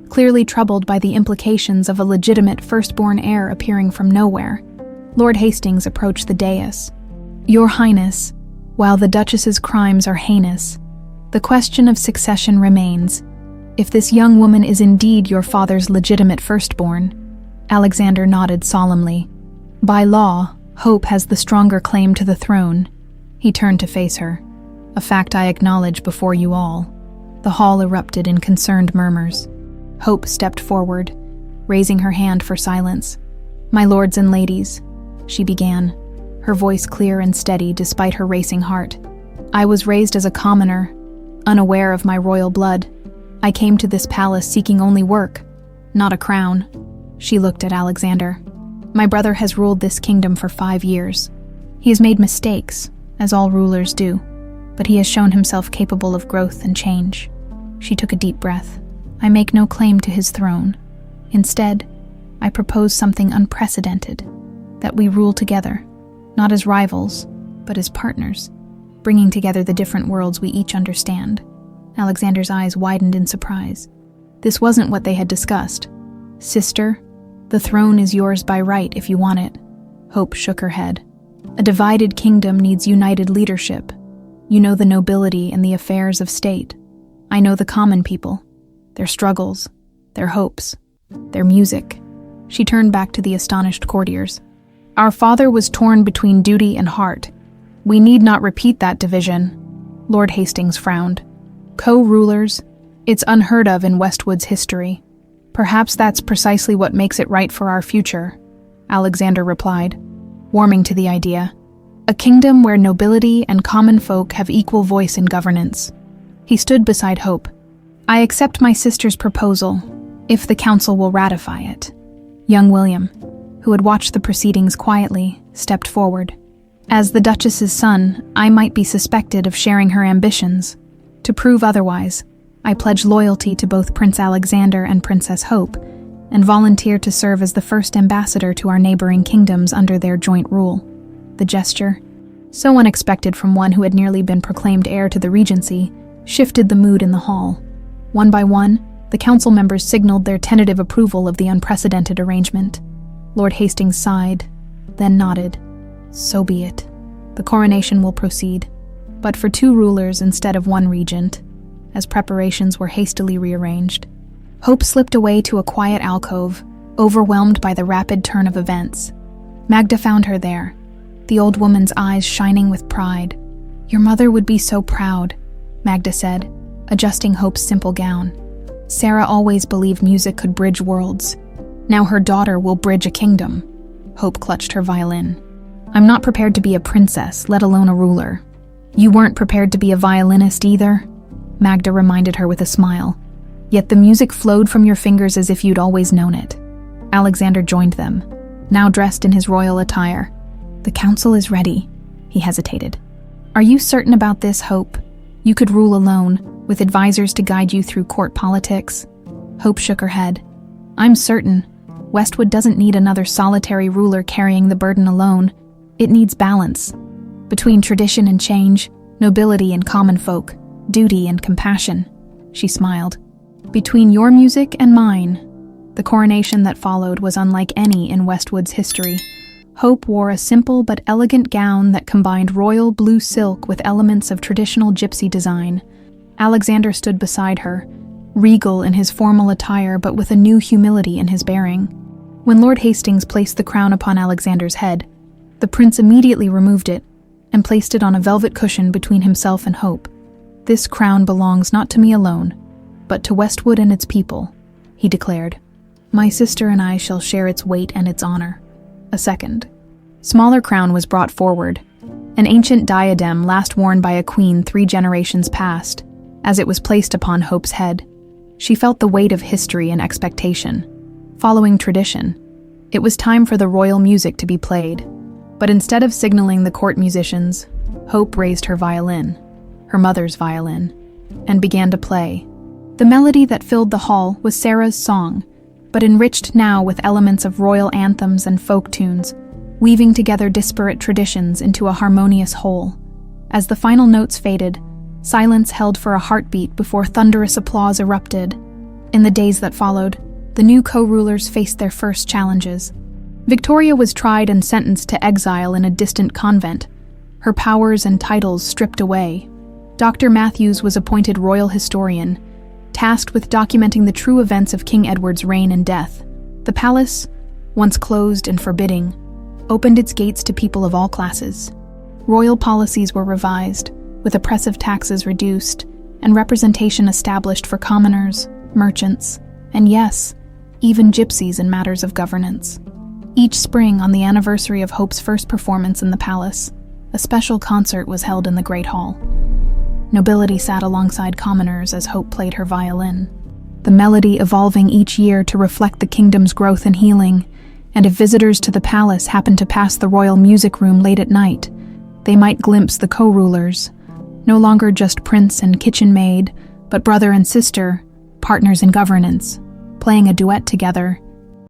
clearly troubled by the implications of a legitimate firstborn heir appearing from nowhere. Lord Hastings approached the dais. Your Highness, while the Duchess's crimes are heinous, the question of succession remains. If this young woman is indeed your father's legitimate firstborn, Alexander nodded solemnly. By law, Hope has the stronger claim to the throne. He turned to face her. A fact I acknowledge before you all. The hall erupted in concerned murmurs. Hope stepped forward, raising her hand for silence. My lords and ladies, she began, her voice clear and steady despite her racing heart. I was raised as a commoner, unaware of my royal blood. I came to this palace seeking only work, not a crown. She looked at Alexander. My brother has ruled this kingdom for 5 years. He has made mistakes, as all rulers do, but he has shown himself capable of growth and change. She took a deep breath. I make no claim to his throne. Instead, I propose something unprecedented, that we rule together, not as rivals, but as partners, bringing together the different worlds we each understand. Alexander's eyes widened in surprise. This wasn't what they had discussed. Sister, the throne is yours by right if you want it. Hope shook her head. A divided kingdom needs united leadership. You know the nobility and the affairs of state. I know the common people, their struggles, their hopes, their music. She turned back to the astonished courtiers. Our father was torn between duty and heart. We need not repeat that division. Lord Hastings frowned. Co-rulers, it's unheard of in Westwood's history. Perhaps that's precisely what makes it right for our future, Alexander replied, warming to the idea. A kingdom where nobility and common folk have equal voice in governance. He stood beside Hope. I accept my sister's proposal, if the council will ratify it. Young William, who had watched the proceedings quietly, stepped forward. As the Duchess's son, I might be suspected of sharing her ambitions. To prove otherwise, I pledge loyalty to both Prince Alexander and Princess Hope, and volunteer to serve as the first ambassador to our neighboring kingdoms under their joint rule. The gesture, so unexpected from one who had nearly been proclaimed heir to the regency, shifted the mood in the hall. One by one, the council members signaled their tentative approval of the unprecedented arrangement. Lord Hastings sighed, then nodded. So be it. The coronation will proceed, but for 2 rulers instead of 1 regent, as preparations were hastily rearranged. Hope slipped away to a quiet alcove, overwhelmed by the rapid turn of events. Magda found her there, the old woman's eyes shining with pride. Your mother would be so proud, Magda said, adjusting Hope's simple gown. Sarah always believed music could bridge worlds. Now her daughter will bridge a kingdom. Hope clutched her violin. I'm not prepared to be a princess, let alone a ruler. You weren't prepared to be a violinist either? Magda reminded her with a smile. Yet the music flowed from your fingers as if you'd always known it. Alexander joined them, now dressed in his royal attire. "The council is ready," he hesitated. "Are you certain about this, Hope? You could rule alone, with advisors to guide you through court politics?" Hope shook her head. "I'm certain. Westwood doesn't need another solitary ruler carrying the burden alone. It needs balance. Between tradition and change, nobility and common folk, duty and compassion." She smiled. "Between your music and mine." The coronation that followed was unlike any in Westwood's history. Hope wore a simple but elegant gown that combined royal blue silk with elements of traditional gypsy design. Alexander stood beside her, regal in his formal attire but with a new humility in his bearing. When Lord Hastings placed the crown upon Alexander's head, the prince immediately removed it and placed it on a velvet cushion between himself and Hope. "This crown belongs not to me alone, but to Westwood and its people," he declared. "My sister and I shall share its weight and its honor." A second, smaller crown was brought forward, an ancient diadem last worn by a queen 3 generations past. As it was placed upon Hope's head, she felt the weight of history and expectation. Following tradition, it was time for the royal music to be played. But instead of signaling the court musicians, Hope raised her violin, her mother's violin, and began to play. The melody that filled the hall was Sarah's song, but enriched now with elements of royal anthems and folk tunes, weaving together disparate traditions into a harmonious whole. As the final notes faded, silence held for a heartbeat before thunderous applause erupted. In the days that followed, the new co-rulers faced their first challenges. Victoria was tried and sentenced to exile in a distant convent, her powers and titles stripped away. Dr. Matthews was appointed royal historian, tasked with documenting the true events of King Edward's reign and death. The palace, once closed and forbidding, opened its gates to people of all classes. Royal policies were revised, with oppressive taxes reduced, and representation established for commoners, merchants, and yes, even gypsies in matters of governance. Each spring, on the anniversary of Hope's first performance in the palace, a special concert was held in the Great Hall. Nobility sat alongside commoners as Hope played her violin, the melody evolving each year to reflect the kingdom's growth and healing, and if visitors to the palace happened to pass the royal music room late at night, they might glimpse the co-rulers, no longer just prince and kitchen maid, but brother and sister, partners in governance, playing a duet together